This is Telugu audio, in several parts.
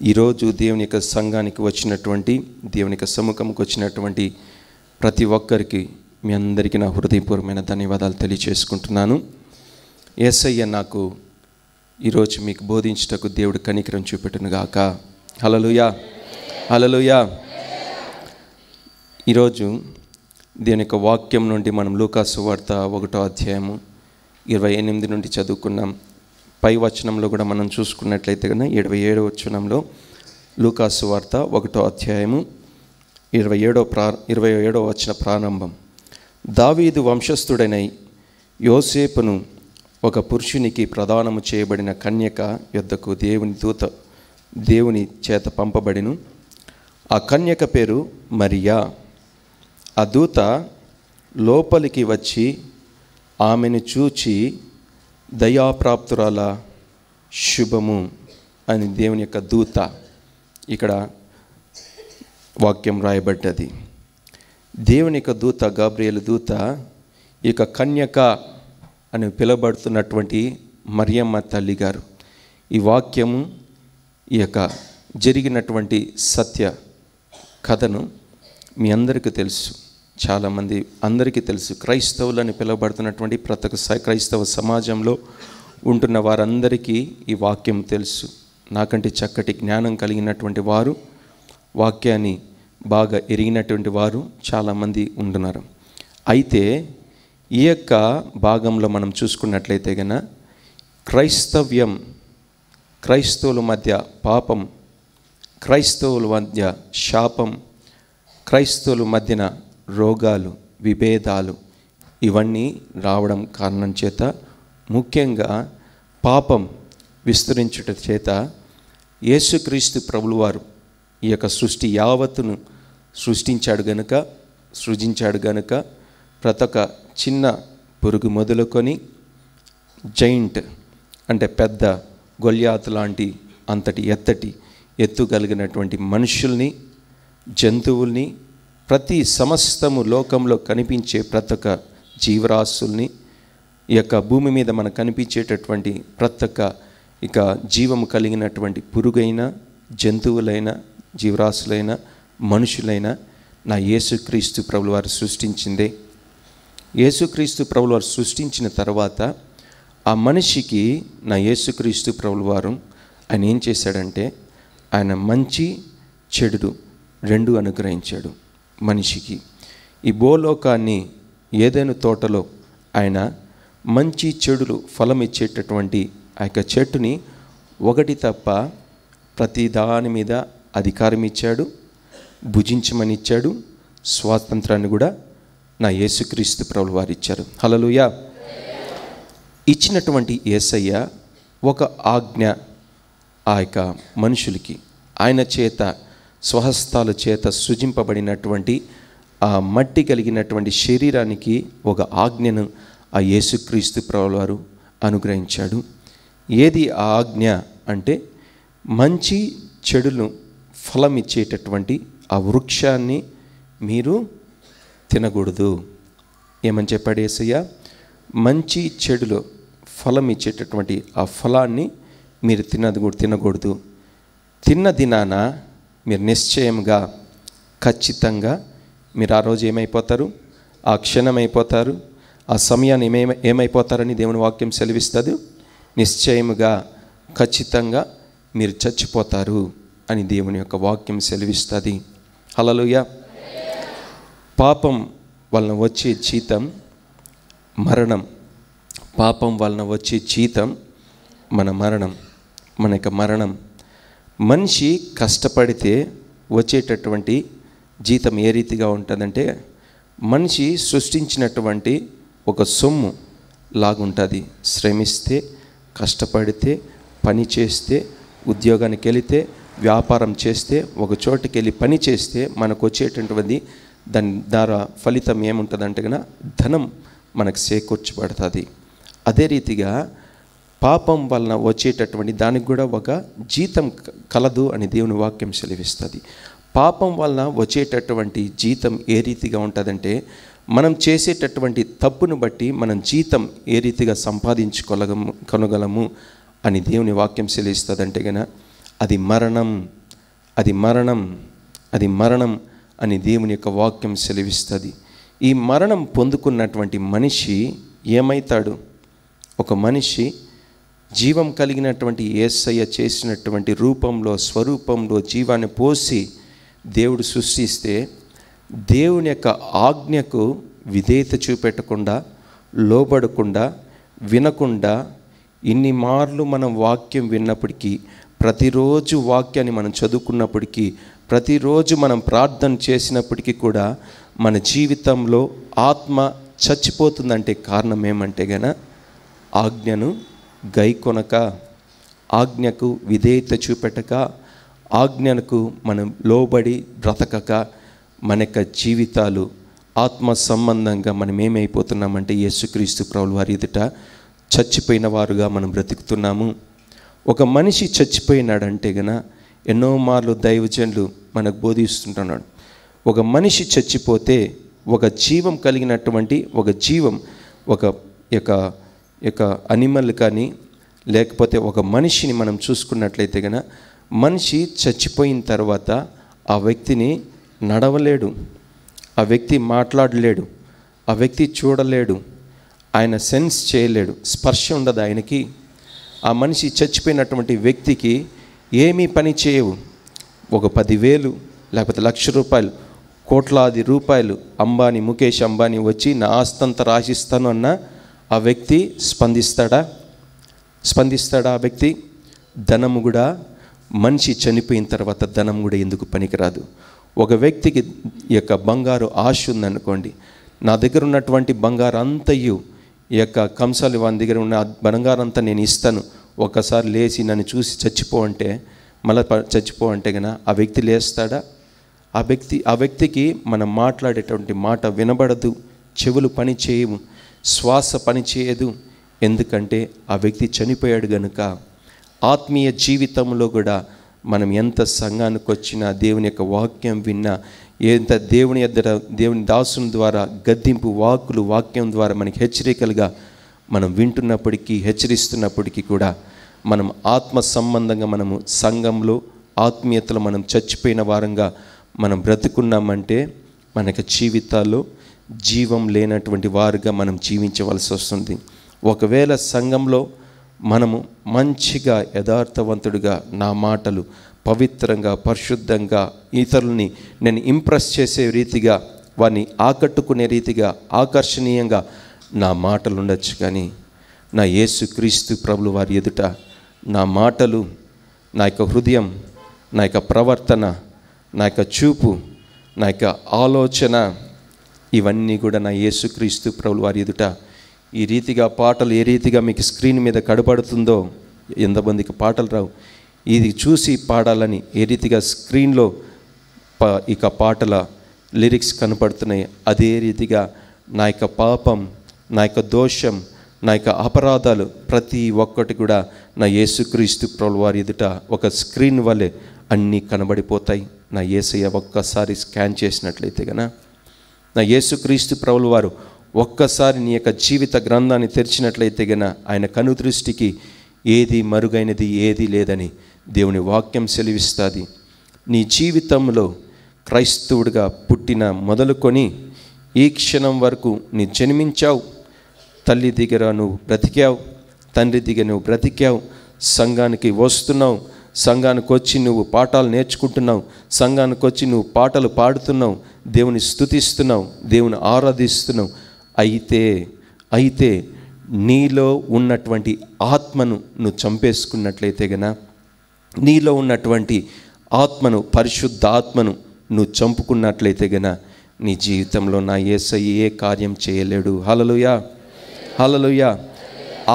ఈరోజు దేవుని యొక్క సంఘానికి వచ్చినటువంటి, దేవుని యొక్క సముఖంకి వచ్చినటువంటి ప్రతి ఒక్కరికి మీ అందరికీ నా హృదయపూర్వమైన ధన్యవాదాలు తెలియచేసుకుంటున్నాను. యేసయ్య నాకు ఈరోజు మీకు బోధించుటకు దేవుడు కనికరం చూపెట్టును గాక. హల్లెలూయా, హల్లెలూయా. ఈరోజు దేవుని యొక్క వాక్యం నుండి మనం లూకా సువార్త 1వ అధ్యాయము 28 నుండి చదువుకున్నాం. పై వచనంలో కూడా మనం చూసుకున్నట్లయితే కన్నా 27వ వచనంలో లూకా సువార్త 1వ అధ్యాయము 27వ వచన ప్రారంభం. దావీదు వంశస్థుడైన యోసేపును ఒక పురుషునికి ప్రదానము చేయబడిన కన్యక యొద్దకు దేవుని చేత పంపబడిను. ఆ కన్యక పేరు మరియా. ఆ దూత లోపలికి వచ్చి ఆమెను చూచి, దయాప్రాప్తురాల, శుభము అని దేవుని యొక్క దూత ఇక్కడ వాక్యం రాయబడ్డది. దేవుని యొక్క దూత, గాబ్రియేలు దూత ఈ యొక్క కన్యక అని పిలువబడుతున్నటువంటి మరియమ్మ తల్లి గారు, ఈ వాక్యము, ఈ యొక్క జరిగినటువంటి సత్య కథను మీ అందరికీ తెలుసు, చాలామంది అందరికీ తెలుసు. క్రైస్తవులని పిలువబడుతున్నటువంటి ప్రతి ఒక్క క్రైస్తవ సమాజంలో ఉంటున్న వారందరికీ ఈ వాక్యం తెలుసు. నాకంటే చక్కటి జ్ఞానం కలిగినటువంటి వారు, వాక్యాన్ని బాగా ఎరిగినటువంటి వారు చాలామంది ఉంటున్నారు. అయితే ఈ యొక్క భాగంలో మనం చూసుకున్నట్లయితే కనుక క్రైస్తవుల మధ్య పాపం, క్రైస్తవుల మధ్య శాపం, క్రైస్తవుల మధ్యన రోగాలు, విభేదాలు ఇవన్నీ రావడం కారణం చేత, ముఖ్యంగా పాపం విస్తరించుట చేత యేసుక్రీస్తు ప్రభులు వారు ఈ యొక్క సృష్టి యావత్తును సృజించాడు గనుక ప్రతి ఒక్క చిన్న పురుగు మొదలుకొని జైంట్ అంటే పెద్ద గొల్యాతు లాంటి అంతటి ఎత్తు కలిగినటువంటి మనుషుల్ని, జంతువుల్ని, ప్రతి సమస్తము లోకంలో కనిపించే ప్రతి ఒక్క జీవరాశుల్ని, ఈ యొక్క భూమి మీద మనకు కనిపించేటటువంటి ప్రతి ఒక్క ఇక జీవము కలిగినటువంటి పురుగైన, జంతువులైన, జీవరాశులైన, మనుషులైన నా యేసుక్రీస్తు ప్రభులు వారు సృష్టించిందే. యేసుక్రీస్తు ప్రభులు వారు సృష్టించిన తర్వాత ఆ మనిషికి నా యేసుక్రీస్తు ప్రభులు వారు ఆయన ఏం చేశాడంటే, ఆయన మంచి చెడు రెండు అనుగ్రహించాడు మనిషికి. ఈ భూలోకాన్ని ఏదైనా తోటలో ఆయన మంచి చెడులు ఫలం ఇచ్చేటటువంటి ఆ యొక్క చెట్టుని ఒకటి తప్ప ప్రతి దాని మీద అధికారం ఇచ్చాడు, భుజించమని ఇచ్చాడు, స్వాతంత్రాన్ని కూడా నా యేసుక్రీస్తు ప్రభులు వారు ఇచ్చారు. హల్లెలూయా. ఇచ్చినటువంటి యేసయ్య ఒక ఆజ్ఞ ఆ యొక్క మనుషులకి, ఆయన చేత స్వహస్తాల చేత సృజింపబడినటువంటి ఆ మట్టి కలిగినటువంటి శరీరానికి ఒక ఆజ్ఞను ఆ యేసుక్రీస్తు ప్రభులు వారు అనుగ్రహించాడు. ఏది ఆ ఆజ్ఞ అంటే, మంచి చెడును ఫలం ఇచ్చేటటువంటి ఆ వృక్షాన్ని మీరు తినకూడదు. ఏమని చెప్పాడు యేసయ్య? మంచి చెడులో ఫలం ఇచ్చేటటువంటి ఆ ఫలాన్ని మీరు తినకూడదు. తిన్న దినాన మీరు నిశ్చయంగా, ఖచ్చితంగా మీరు ఆ రోజు ఏమైపోతారు? ఆ క్షణం అయిపోతారు, ఆ సమయాన్ని ఏమైపోతారని దేవుని వాక్యం సెలవిస్తుంది. నిశ్చయముగా, ఖచ్చితంగా మీరు చచ్చిపోతారు అని దేవుని యొక్క వాక్యం సెలవిస్తుంది. హల్లెలూయా. పాపం వలన వచ్చే జీతం మరణం. పాపం వలన వచ్చే జీతం మన యొక్క మరణం. మనిషి కష్టపడితే వచ్చేటటువంటి జీతం ఏ రీతిగా ఉంటుందంటే, మనిషి సృష్టించినటువంటి ఒక సొమ్ము లాగుంటుంది. శ్రమిస్తే, కష్టపడితే, పని చేస్తే, ఉద్యోగానికి వెళితే, వ్యాపారం చేస్తే, ఒక చోటుకి వెళ్ళి పని చేస్తే మనకు వచ్చేటటువంటి దాని ద్వారా ఫలితం ఏముంటుందంటే కనుక ధనం మనకు చేకూర్చబడుతుంది. అదే రీతిగా పాపం వలన వచ్చేటటువంటి దానికి కూడా ఒక జీతం కలదు అని దేవుని వాక్యం సెలవిస్తుంది. పాపం వలన వచ్చేటటువంటి జీతం ఏ రీతిగా ఉంటుందంటే, మనం చేసేటటువంటి తప్పును బట్టి మనం జీతం ఏ రీతిగా కొనగలము అని దేవుని వాక్యం సెలవిస్తుంది. అంటే కనుక అది మరణం, అది మరణం, అది మరణం అని దేవుని యొక్క వాక్యం సెలవిస్తుంది. ఈ మరణం పొందుకున్నటువంటి మనిషి ఏమవుతాడు? ఒక మనిషి జీవం కలిగినటువంటి యేసయ్య చేసినటువంటి రూపంలో, స్వరూపంలో జీవాన్ని పోసి దేవుడు సృష్టిస్తే, దేవుని యొక్క ఆజ్ఞకు విధేయత చూపెట్టకుండా, లోబడకుండా, వినకుండా, ఇన్ని మార్లు మనం వాక్యం విన్నప్పటికీ, ప్రతిరోజు వాక్యాన్ని మనం చదువుకున్నప్పటికీ, ప్రతిరోజు మనం ప్రార్థన చేసినప్పటికీ కూడా మన జీవితంలో ఆత్మ చచ్చిపోతుందంటే కారణం ఏమంటే గన ఆజ్ఞను గైకొనక, ఆజ్ఞకు విధేయత చూపెట్టక, ఆజ్ఞకు మనం లోబడి బ్రతకక మన యొక్క జీవితాలు ఆత్మ సంబంధంగా మనం ఏమైపోతున్నామంటే యేసుక్రీస్తు ప్రభువు వారి ఎదుట చచ్చిపోయిన వారుగా మనం బ్రతుకుతున్నాము. ఒక మనిషి చచ్చిపోయినాడంటే గన ఎన్నో మార్లు దైవజనులు మనకు బోధిస్తుంటున్నాడు. ఒక మనిషి చచ్చిపోతే ఒక జీవం కలిగినటువంటి ఒక జీవం, ఒక యొక్క అనిమల్ కానీ లేకపోతే ఒక మనిషిని మనం చూసుకున్నట్లయితే గన మనిషి చచ్చిపోయిన తర్వాత ఆ వ్యక్తిని నడవలేడు, ఆ వ్యక్తి మాట్లాడలేడు, ఆ వ్యక్తి చూడలేడు, ఆయన సెన్స్ చేయలేడు, స్పర్శ ఉండదు ఆయనకి. ఆ మనిషి చచ్చిపోయినటువంటి వ్యక్తికి ఏమీ పని చేయవు. ఒక 10,000 లేకపోతే ₹1,00,000, కోట్లాది రూపాయలు అంబానీ, ముఖేష్ అంబానీ వచ్చి నా ఆస్తంతా రాసిస్తాను అన్న ఆ వ్యక్తి స్పందిస్తాడా? ఆ వ్యక్తి? ధనము కూడా, మనిషి చనిపోయిన తర్వాత ధనం కూడా ఎందుకు పనికిరాదు. ఒక వ్యక్తికి ఈ యొక్క బంగారు ఆశ ఉందనుకోండి, నా దగ్గర ఉన్నటువంటి బంగారు అంతయు ఈ యొక్క కంసాలి వాని దగ్గర ఉన్న బంగారం అంతా నేను ఇస్తాను, ఒక్కసారి లేచి నన్ను చూసి చచ్చిపో అంటే, మళ్ళీ చచ్చిపో అంటే కనుక ఆ వ్యక్తి లేస్తాడా? ఆ వ్యక్తికి మనం మాట్లాడేటువంటి మాట వినబడదు, చెవులు పని చేయవు, శ్వాస పని చేయదు. ఎందుకంటే ఆ వ్యక్తి చనిపోయాడు గనుక. ఆత్మీయ జీవితంలో కూడా మనం ఎంత సంఘానికి వచ్చినా, దేవుని యొక్క వాక్యం విన్నా, ఎంత దేవుని ఎద్దట దేవుని దాసుని ద్వారా గద్దింపు వాక్కులు, వాక్యం ద్వారా మనకి హెచ్చరికలుగా మనం వింటున్నప్పటికీ, హెచ్చరిస్తున్నప్పటికీ కూడా మనం ఆత్మ సంబంధంగా మనము సంఘంలో ఆత్మీయతలో మనం చచ్చిపోయిన వారంగా మనం బ్రతుకున్నామంటే మనకి జీవితాల్లో జీవం లేనటువంటి వారుగా మనం జీవించవలసి వస్తుంది. ఒకవేళ సంఘంలో మనము మంచిగా యథార్థవంతుడిగా, నా మాటలు పవిత్రంగా, పరిశుద్ధంగా, ఇతరులని నేను ఇంప్రెస్ చేసే రీతిగా, వారిని ఆకట్టుకునే రీతిగా, ఆకర్షణీయంగా నా మాటలు ఉండొచ్చు. కానీ నా యేసుక్రీస్తు ప్రభువు వారి ఎదుట నా మాటలు, నా యొక్క హృదయం, నా యొక్క ప్రవర్తన, నా యొక్క చూపు, నా యొక్క ఆలోచన, ఇవన్నీ కూడా నా యేసుక్రీస్తు ప్రభువు వారి ఎదుట ఈ రీతిగా పాటలు ఏ రీతిగా మీకు స్క్రీన్ మీద కనబడుతుందో, ఎంతమందికి పాటలు రావు, ఇది చూసి పాడాలని ఏ రీతిగా స్క్రీన్లో ఇక పాటల లిరిక్స్ కనపడుతున్నాయి, అదే రీతిగా నా యొక్క పాపం, నా యొక్క దోషం, నా యొక్క అపరాధాలు ప్రతి ఒక్కటి కూడా నా యేసుక్రీస్తు ప్రభువు వారి ఎదుట ఒక స్క్రీన్ వల్లే అన్నీ కనబడిపోతాయి. నా యేసయ్య ఒక్కసారి స్కాన్ చేసినట్లయితే గన, నా యేసుక్రీస్తు ప్రభువు వారు ఒక్కసారి నీ యొక్క జీవిత గ్రంథాన్ని తెరిచినట్లయితే గన ఆయన కనుదృష్టికి ఏది మరుగైనది ఏది లేదని దేవుని వాక్యం సెలవిస్తుంది. నీ జీవితంలో క్రైస్తవుడిగా పుట్టిన మొదలుకొని ఈ క్షణం వరకు నీ జన్మించావు, తల్లి దగ్గర నువ్వు బ్రతికావు, తండ్రి దగ్గర నువ్వు బ్రతికావు, సంఘానికి వస్తున్నావు, సంఘానికి వచ్చి నువ్వు పాఠాలు నేర్చుకుంటున్నావు, సంఘానికి వచ్చి నువ్వు పాటలు పాడుతున్నావు, దేవుని స్తుతిస్తున్నావు, దేవుని ఆరాధిస్తున్నావు. అయితే నీలో ఉన్నటువంటి ఆత్మను నువ్వు చంపేసుకున్నట్లయితే గన, నీలో ఉన్నటువంటి ఆత్మను, పరిశుద్ధ ఆత్మను నువ్వు చంపుకున్నట్లయితే గన నీ జీవితంలో నా యేసయ్య ఏ కార్యం చేయలేడు. హల్లెలూయా, హల్లెలూయా.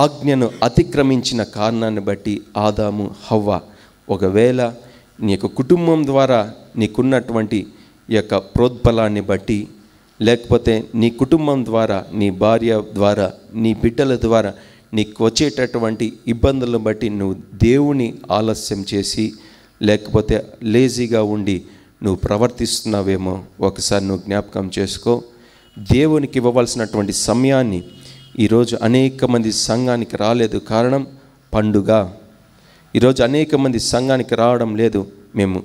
ఆజ్ఞను అతిక్రమించిన కారణాన్ని బట్టి ఆదాము, హవ్వ, ఒకవేళ నీ యొక్క కుటుంబం ద్వారా నీకున్నటువంటి యొక్క ప్రోద్బలాన్ని బట్టి, లేకపోతే నీ కుటుంబం ద్వారా, నీ భార్య ద్వారా, నీ బిడ్డల ద్వారా నీకు వచ్చేటటువంటి ఇబ్బందులను బట్టి నువ్వు దేవుని ఆలస్యం చేసి, లేకపోతే లేజీగా ఉండి నువ్వు ప్రవర్తిస్తున్నావేమో ఒకసారి నువ్వు జ్ఞాపకం చేసుకో. దేవునికి ఇవ్వవలసినటువంటి సమయాన్ని ఈరోజు అనేక మంది సంఘానికి రాలేదు. కారణం పండుగ. ఈరోజు అనేక మంది సంఘానికి రావడం లేదు. మేము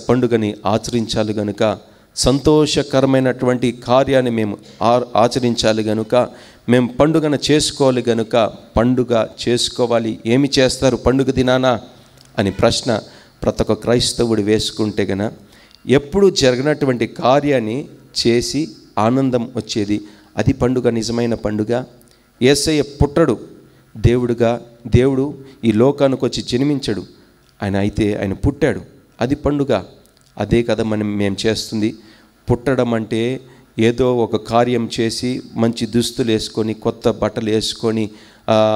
పండుగని ఆచరించాలి కనుక, సంతోషకరమైనటువంటి కార్యాన్ని మేము ఆచరించాలి కనుక, మేము పండుగను చేసుకోవాలి కనుక, పండుగ చేసుకోవాలి. ఏమి చేస్తారు పండుగ దినాన అని ప్రశ్న ప్రతి ఒక్క క్రైస్తవుడు వేసుకుంటే గన, ఎప్పుడు జరగనటువంటి కార్యాన్ని చేసి ఆనందం వచ్చేది, అది పండుగ. నిజమైన పండుగ. యేసయ్య పుట్టడు దేవుడుగా, దేవుడు ఈ లోకానికి వచ్చి జన్మించడు, ఆయన పుట్టాడు, అది పండుగ. అదే కదా మేము చేస్తుంది. పుట్టడం అంటే ఏదో ఒక కార్యం చేసి మంచి దుస్తులు వేసుకొని, కొత్త బట్టలు వేసుకొని,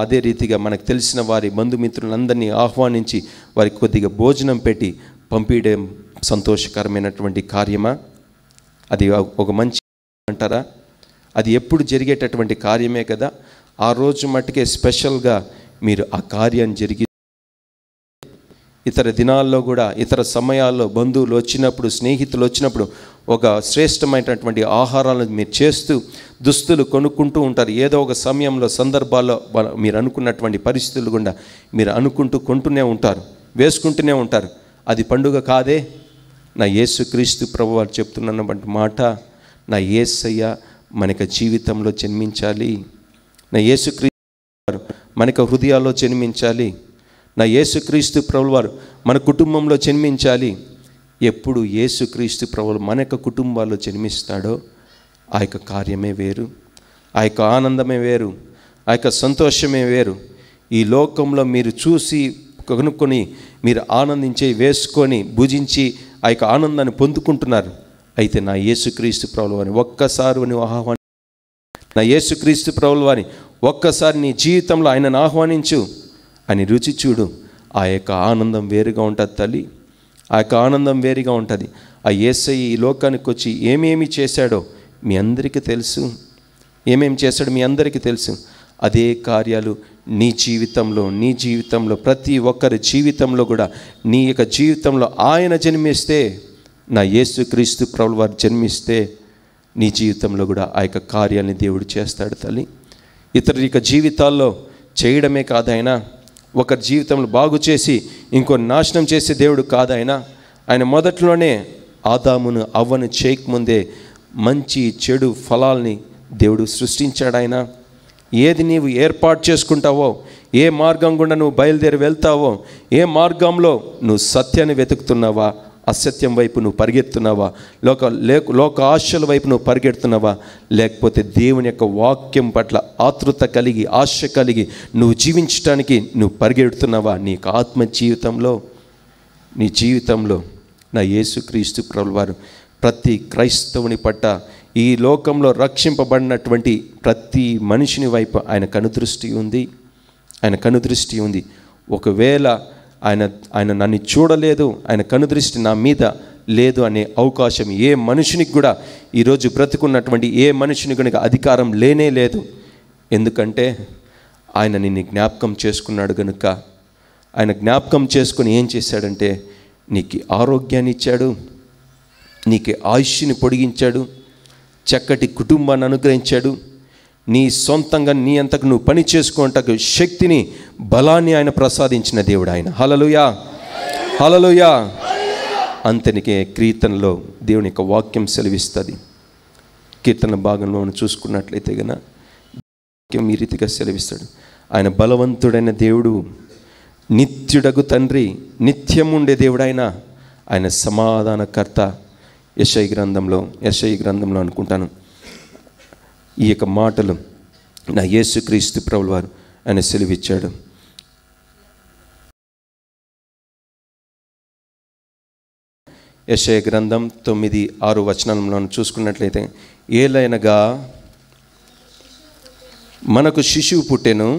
అదే రీతిగా మనకు తెలిసిన వారి బంధుమిత్రులందరినీ ఆహ్వానించి వారికి కొద్దిగా భోజనం పెట్టి పంపించడం సంతోషకరమైనటువంటి కార్యమా? అది ఒక మంచి అంటారా? అది ఎప్పుడు జరిగేటటువంటి కార్యమే కదా. ఆ రోజు మట్టుకే స్పెషల్గా మీరు ఆ కార్యాన్ని జరిగి, ఇతర దినాల్లో కూడా, ఇతర సమయాల్లో బంధువులు వచ్చినప్పుడు, స్నేహితులు వచ్చినప్పుడు ఒక శ్రేష్టమైనటువంటి ఆహారాలను మీరు చేస్తూ దుస్తులు కొనుక్కుంటూ ఉంటారు. ఏదో ఒక సమయంలో, సందర్భాల్లో మీరు అనుకున్నటువంటి పరిస్థితులు గుండా మీరు అనుకుంటూ కొంటూనే ఉంటారు, వేసుకుంటూనే ఉంటారు. అది పండుగ కాదే? నా యేసుక్రీస్తు ప్రభు వారు చెప్తున్నటువంటి మాట, నా యేసయ్య మనకు జీవితంలో జన్మించాలి, నా యేసుక్రీస్తు మనకు హృదయాల్లో జన్మించాలి, నా యేసుక్రీస్తు ప్రభువు వారు మన కుటుంబంలో జన్మించాలి. ఎప్పుడు యేసుక్రీస్తు ప్రభువు మన యొక్క కుటుంబాల్లో జన్మిస్తాడో ఆ యొక్క కార్యమే వేరు, ఆ యొక్క ఆనందమే వేరు, ఆ యొక్క సంతోషమే వేరు. ఈ లోకంలో మీరు చూసి కొనుక్కొని మీరు ఆనందించి వేసుకొని భుజించి ఆ యొక్క ఆనందాన్ని పొందుకుంటున్నారు. అయితే నా యేసుక్రీస్తు ప్రభువు వారిని ఒక్కసారి నువ్వు నా యేసుక్రీస్తు ప్రభువు వారిని ఒక్కసారి నీ జీవితంలో ఆయనను ఆహ్వానించు అని రుచి చూడు. ఆ యొక్క ఆనందం వేరుగా ఉంటుంది తల్లి, ఆ యొక్క ఆనందం వేరుగా ఉంటుంది. ఆ యేసయ్య ఈ లోకానికి వచ్చి ఏమేమి చేశాడో మీ అందరికీ తెలుసు, ఏమేమి చేశాడో మీ అందరికీ తెలుసు. అదే కార్యాలు నీ జీవితంలో ప్రతి ఒక్కరి జీవితంలో కూడా, నీ యొక్క జీవితంలో ఆయన జన్మిస్తే, నా యేసుక్రీస్తు ప్రభువు వారు జన్మిస్తే, నీ జీవితంలో కూడా ఆ యొక్క కార్యాన్ని దేవుడు చేస్తాడు తల్లి. ఇతరుల యొక్క జీవితాల్లో చేయడమే కాదైనా, ఒకరి జీవితంలో బాగు చేసి ఇంకో నాశనం చేసే దేవుడు కాదైనా, ఆయన మొదట్లోనే ఆదామును అవ్వను చేయకముందే మంచి చెడు ఫలాల్ని దేవుడు సృష్టించాడు. ఆయన ఏది నీవు ఏర్పాటు చేసుకుంటావో, ఏ మార్గం గుండా నువ్వు బయలుదేరి వెళ్తావో, ఏ మార్గంలో నువ్వు సత్యాన్ని వెతుకుతున్నావా, అసత్యం వైపు నువ్వు పరిగెడుతున్నావా, లోక ఆశల వైపు నువ్వు పరిగెడుతున్నావా, లేకపోతే దేవుని యొక్క వాక్యం పట్ల ఆతృత కలిగి, ఆశ కలిగి నువ్వు జీవించడానికి నువ్వు పరిగెడుతున్నావా? నీకు ఆత్మ జీవితంలో, నీ జీవితంలో నా యేసుక్రీస్తు ప్రభువు వారు ప్రతి క్రైస్తవుని పట్ల, ఈ లోకంలో రక్షింపబడినటువంటి ప్రతి మనిషిని వైపు ఆయన కనుదృష్టి ఉంది. ఒకవేళ ఆయన నన్ను చూడలేదు, ఆయన కనుదృష్టి నా మీద లేదు అనే అవకాశం ఏ మనుషునికి కూడా, ఈరోజు బ్రతుకున్నటువంటి ఏ మనుషుని కనుక అధికారం లేనే లేదు. ఎందుకంటే ఆయన నిన్ను జ్ఞాపకం చేసుకున్నాడు కనుక. ఆయన జ్ఞాపకం చేసుకుని ఏం చేశాడంటే, నీకు ఆరోగ్యాన్ని ఇచ్చాడు, నీకు ఆయుష్ని పొడిగించాడు, చక్కటి కుటుంబాన్ని అనుగ్రహించాడు, నీ సొంతంగా నీ అంతకు నువ్వు పని చేసుకోవటానికి శక్తిని, బలాన్ని ఆయన ప్రసాదించిన దేవుడు ఆయన. హల్లెలూయా, హల్లెలూయా. అంతనికే కీర్తనలో దేవుని యొక్క వాక్యం సెలవిస్తుంది. కీర్తన భాగంలో చూసుకున్నట్లయితే గన వాక్యం ఈ రీతిగా సెలవిస్తాడు. ఆయన బలవంతుడైన దేవుడు, నిత్యుడగు తండ్రి, నిత్యముండే దేవుడు ఆయన సమాధానకర్త. యెషయా గ్రంథంలో అనుకుంటాను ఈ యొక్క మాటలు నా యేసుక్రీస్తు ప్రభువు వారు ఆయన సెలవిచ్చాడు. యెషయా గ్రంథం 9:6 వచనంలో చూసుకున్నట్లయితే, ఏలైనగా మనకు శిశువు పుట్టెను,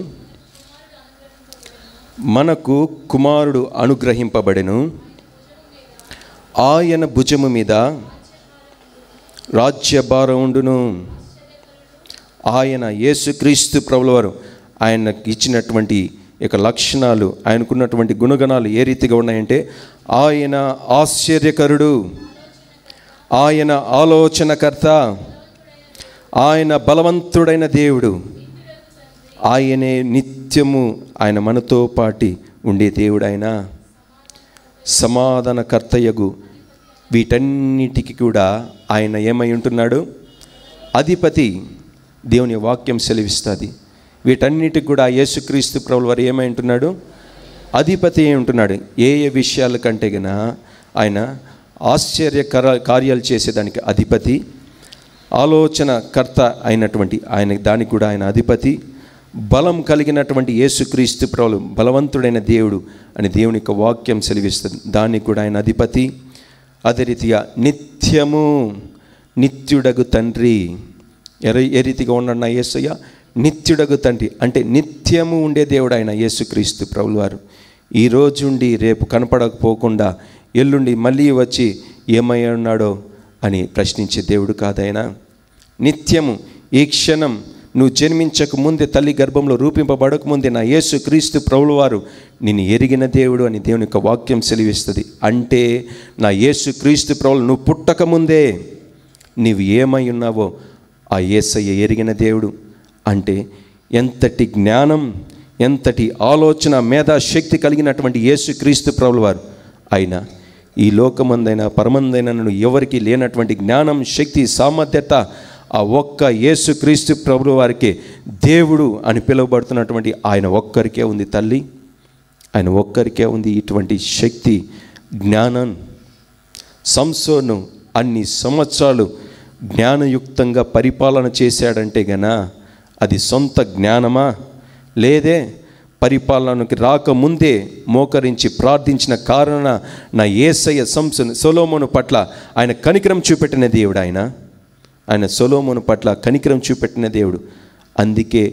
మనకు కుమారుడు అనుగ్రహింపబడెను, ఆయన భుజము మీద రాజ్యభారం ఉండును. ఆయన యేసుక్రీస్తు ప్రభువు వారు ఆయనకు ఇచ్చినటువంటి యొక్క లక్షణాలు, ఆయనకున్నటువంటి గుణగణాలు ఏ రీతిగా ఉన్నాయంటే, ఆయన ఆశ్చర్యకరుడు, ఆయన ఆలోచనకర్త, ఆయన బలవంతుడైన దేవుడు, ఆయనే నిత్యము ఆయన మనతో పాటి ఉండే దేవుడు ఆయన, సమాధానకర్తయగు వీటన్నిటికీ కూడా ఆయన ఏమై ఉంటున్నాడు? అధిపతి. దేవుని వాక్యం సెలవిస్తుంది. వీటన్నిటికి కూడా యేసుక్రీస్తు ప్రభువు వారు ఏమై ఉంటున్నాడు? అధిపతి అయి ఉంటున్నాడు. ఏ ఏ విషయాల కంటే గన ఆయన కార్యాలు చేసేదానికి అధిపతి, ఆలోచనకర్త అయినటువంటి ఆయన దానికి కూడా ఆయన అధిపతి, బలం కలిగినటువంటి యేసుక్రీస్తు ప్రభువు బలవంతుడైన దేవుడు అని దేవుని యొక్క వాక్యం సెలవిస్తుంది, దానికి కూడా ఆయన అధిపతి. అదే రీతిగా నిత్యుడగు తండ్రి. ఏ రీతిగా ఉన్నాడు యేసయ్య? నిత్యుడగు తండ్రి అంటే నిత్యము ఉండే దేవుడు ఆయన యేసుక్రీస్తు ప్రభువు వారు. ఈరోజు ఉండి రేపు కనపడకపోకుండా ఎల్లుండి మళ్ళీ వచ్చి ఏమై ఉన్నాడో అని ప్రశ్నించే దేవుడు కాదాయన. నిత్యము, ఈ క్షణం నువ్వు జన్మించక ముందే, తల్లి గర్భంలో రూపింపబడక ముందే నా యేసుక్రీస్తు ప్రభువు వారు నిన్ను ఎరిగిన దేవుడు అని దేవుని యొక్క వాక్యం సెలవిస్తుంది. అంటే నా యేసుక్రీస్తు ప్రభువు నువ్వు పుట్టక ముందే నీవు ఏమై ఉన్నావో ఆ యేసయ్య ఎరిగిన దేవుడు. అంటే ఎంతటి జ్ఞానం, ఎంతటి ఆలోచన, మేధాశక్తి కలిగినటువంటి యేసుక్రీస్తు ప్రభువు వారు ఆయన ఈ లోకమందైనా పరమందైనా ఎవరికి లేనటువంటి జ్ఞానం, శక్తి, సామర్థ్యత ఆ ఒక్క యేసుక్రీస్తు ప్రభువు వారికి దేవుడు అని పిలువబడుతున్నటువంటి ఆయన ఒక్కరికే ఉంది తల్లి. ఆయన ఒక్కరికే ఉంది ఇటువంటి శక్తి, జ్ఞానం. సంసోను అన్ని సంవత్సరాలు జ్ఞానయుక్తంగా పరిపాలన చేశాడంటే గన అది సొంత జ్ఞానమా? లేదే. పరిపాలనకి రాకముందే మోకరించి ప్రార్థించిన కారణ నా యేసయ్య సొలొమోను పట్ల ఆయన కనికరం చూపెట్టిన దేవుడు. ఆయన సొలొమోను పట్ల కనికరం చూపెట్టిన దేవుడు. అందుకే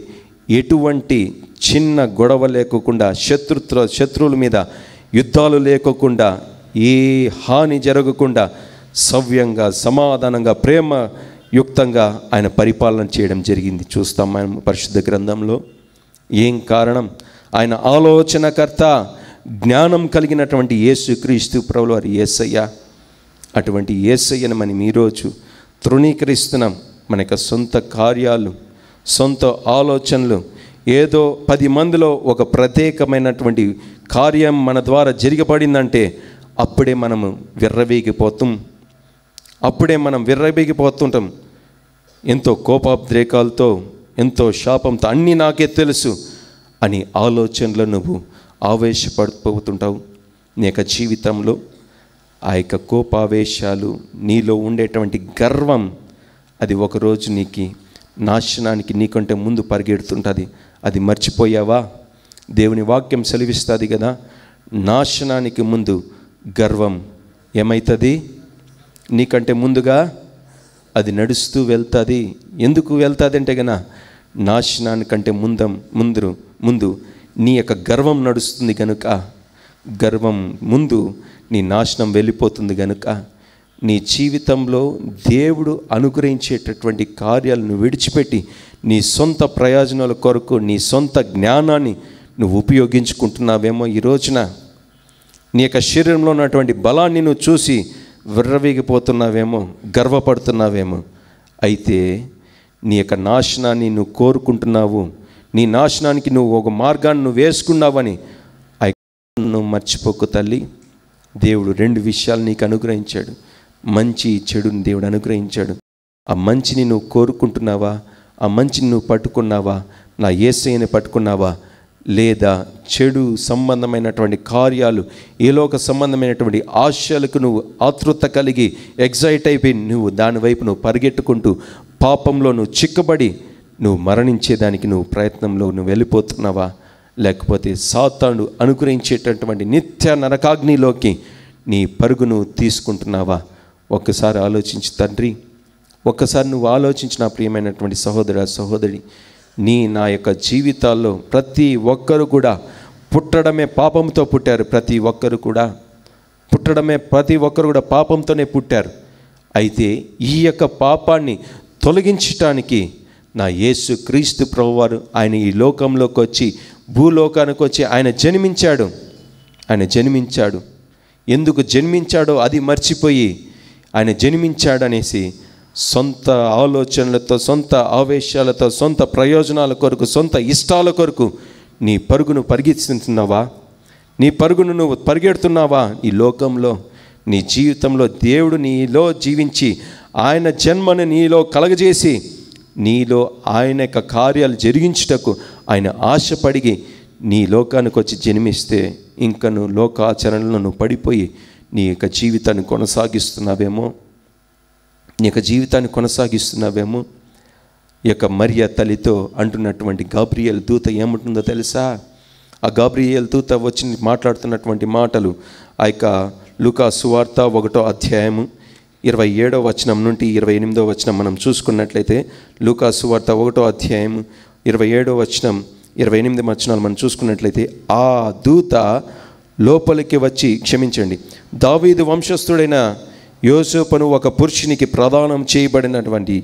ఎటువంటి చిన్న గొడవ లేకోకుండా, శత్రువుల మీద యుద్ధాలు లేకోకుండా, ఏ హాని జరగకుండా సవ్యంగా, సమాధానంగా, ప్రేమయుక్తంగా ఆయన పరిపాలన చేయడం జరిగింది. చూస్తాం మనం పరిశుద్ధ గ్రంథంలో. ఏం కారణం? ఆయన ఆలోచనకర్త, జ్ఞానం కలిగినటువంటి యేసుక్రీస్తు ప్రభువు వారి యేసయ్య. అటువంటి యేసయ్యను మనం ఈరోజు తృణీకరిస్తున్నాం. మన యొక్క సొంత కార్యాలు, సొంత ఆలోచనలు, ఏదో 10 మందిలో ఒక ప్రత్యేకమైనటువంటి కార్యం మన ద్వారా జరిగబడిందంటే అప్పుడే మనము విర్రవీగిపోతుంటాం. ఎంతో కోపాద్రేకాలతో, ఎంతో శాపంతో, అన్నీ నాకే తెలుసు అని ఆలోచనలో నువ్వు ఆవేశపడిపోతుంటావు. నీ యొక్క జీవితంలో ఆ యొక్క కోపావేశాలు, నీలో ఉండేటువంటి గర్వం, అది ఒకరోజు నీకు నాశనానికి నీకంటే ముందు పరిగెడుతుంటుంది. అది మర్చిపోయావా? దేవుని వాక్యం సెలవిస్తుంది కదా, నాశనానికి ముందు గర్వం ఏమవుతుంది? నీకంటే ముందుగా అది నడుస్తూ వెళ్తుంది. ఎందుకు వెళ్తుంది అంటే గన నాశనానికంటే ముందు నీ యొక్క గర్వం నడుస్తుంది కనుక, గర్వం ముందు నీ నాశనం వెళ్ళిపోతుంది కనుక, నీ జీవితంలో దేవుడు అనుగ్రహించేటటువంటి కార్యాలను విడిచిపెట్టి నీ సొంత ప్రయోజనాల కొరకు నీ సొంత జ్ఞానాన్ని నువ్వు ఉపయోగించుకుంటున్నావేమో. ఈ రోజున నీ యొక్క శరీరంలో ఉన్నటువంటి బలాన్ని నువ్వు చూసి విర్రవీగిపోతున్నావేమో, గర్వపడుతున్నావేమో. అయితే నీ యొక్క నాశనాన్ని నువ్వు కోరుకుంటున్నావు. నీ నాశనానికి నువ్వు ఒక మార్గాన్ని నువ్వు వేసుకున్నావని నువ్వు మర్చిపోకు తల్లి. దేవుడు 2 విషయాలు నీకు అనుగ్రహించాడు. మంచి, చెడుని దేవుడు అనుగ్రహించాడు. ఆ మంచిని నువ్వు కోరుకుంటున్నావా? ఆ మంచిని నువ్వు పట్టుకున్నావా? నా యేసయ్యని పట్టుకున్నావా? లేదా చెడు సంబంధమైనటువంటి కార్యాలు, ఏలోక సంబంధమైనటువంటి ఆశలకు నువ్వు ఆతృత కలిగి ఎగ్జైట్ అయిపోయి నువ్వు దానివైపు నువ్వు పరిగెట్టుకుంటూ పాపంలో నువ్వు చిక్కబడి నువ్వు మరణించేదానికి నువ్వు ప్రయత్నంలో నువ్వు వెళ్ళిపోతున్నావా? లేకపోతే సాతాను అనుగ్రహించేటటువంటి నిత్య నరకాగ్నిలోకి నీ పరుగును తీసుకుంటున్నావా? ఒక్కసారి ఆలోచించు తండ్రి. ఒక్కసారి నువ్వు ఆలోచించిన ప్రియమైనటువంటి సహోదర, సహోదరి, నా యొక్క జీవితాల్లో ప్రతి ఒక్కరు కూడా పుట్టడమే పాపంతో పుట్టారు. ప్రతి ఒక్కరు కూడా పాపంతోనే పుట్టారు. అయితే ఈ యొక్క పాపాన్ని తొలగించటానికి నా యేసు క్రీస్తు ప్రభువారు ఆయన ఈ లోకంలోకి వచ్చి, భూలోకానికి వచ్చి ఆయన జన్మించాడు. ఎందుకు జన్మించాడో అది మర్చిపోయి ఆయన జన్మించాడనేసి సొంత ఆలోచనలతో, సొంత ఆవేశాలతో, సొంత ప్రయోజనాల కొరకు, సొంత ఇష్టాల కొరకు నీ పరుగును పరిగెత్తుతున్నావా? నీ పరుగును నువ్వు పరిగెడుతున్నావా? ఈ లోకంలో నీ జీవితంలో దేవుడు నీలో జీవించి ఆయన జన్మను నీలో కలగజేసి నీలో ఆయన యొక్క కార్యాలు జరిగించుటకు ఆయన ఆశపడిగి నీ లోకానికి వచ్చి జన్మిస్తే ఇంకా నువ్వు లోకాచరణలో నువ్వు పడిపోయి నీ యొక్క జీవితాన్ని కొనసాగిస్తున్నావేమో ఈ యొక్క మరియ తల్లితో అంటున్నటువంటి గాబ్రియేల్ దూత ఏముంటుందో తెలుసా? ఆ గాబ్రియేల్ దూత వచ్చి మాట్లాడుతున్నటువంటి మాటలు ఆ యొక్క లూకా సువార్త 1వ అధ్యాయము 27వ వచనం నుండి 28వ వచనం మనం చూసుకున్నట్లయితే, లూకా సువార్త 1వ అధ్యాయం 27వ వచనం 28వ వచనాలు మనం చూసుకున్నట్లయితే, ఆ దూత లోపలికి వచ్చి, క్షమించండి, దావీదు వంశస్థుడైన యోసేపును ఒక పురుషునికి ప్రదానం చేయబడినటువంటి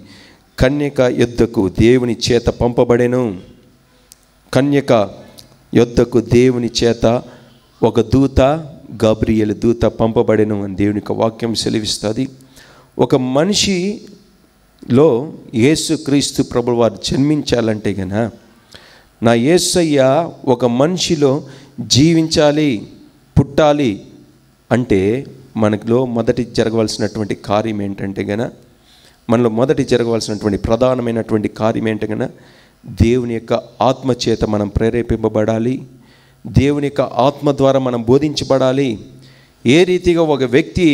కన్యక యొద్దకు దేవుని చేత పంపబడెను. కన్యక యొద్దకు దేవుని చేత ఒక దూత, గాబ్రియేలు దూత పంపబడెను అని దేవుని యొక్క వాక్యం సెలవిస్తుంది. ఒక మనిషిలో యేసుక్రీస్తు ప్రభువు వారు జన్మించాలంటే గన, నా యేసయ్య ఒక మనిషిలో జీవించాలి, పుట్టాలి అంటే మనలో మొదటి జరగవలసినటువంటి కార్యం ఏంటంటే గన, మనలో మొదటి జరగవలసినటువంటి ప్రధానమైనటువంటి కార్యం ఏంటంటే గన, దేవుని యొక్క ఆత్మ చేత మనం ప్రేరేపింపబడాలి. దేవుని యొక్క ఆత్మ ద్వారా మనం బోధించబడాలి. ఏ రీతిగా ఒక వ్యక్తి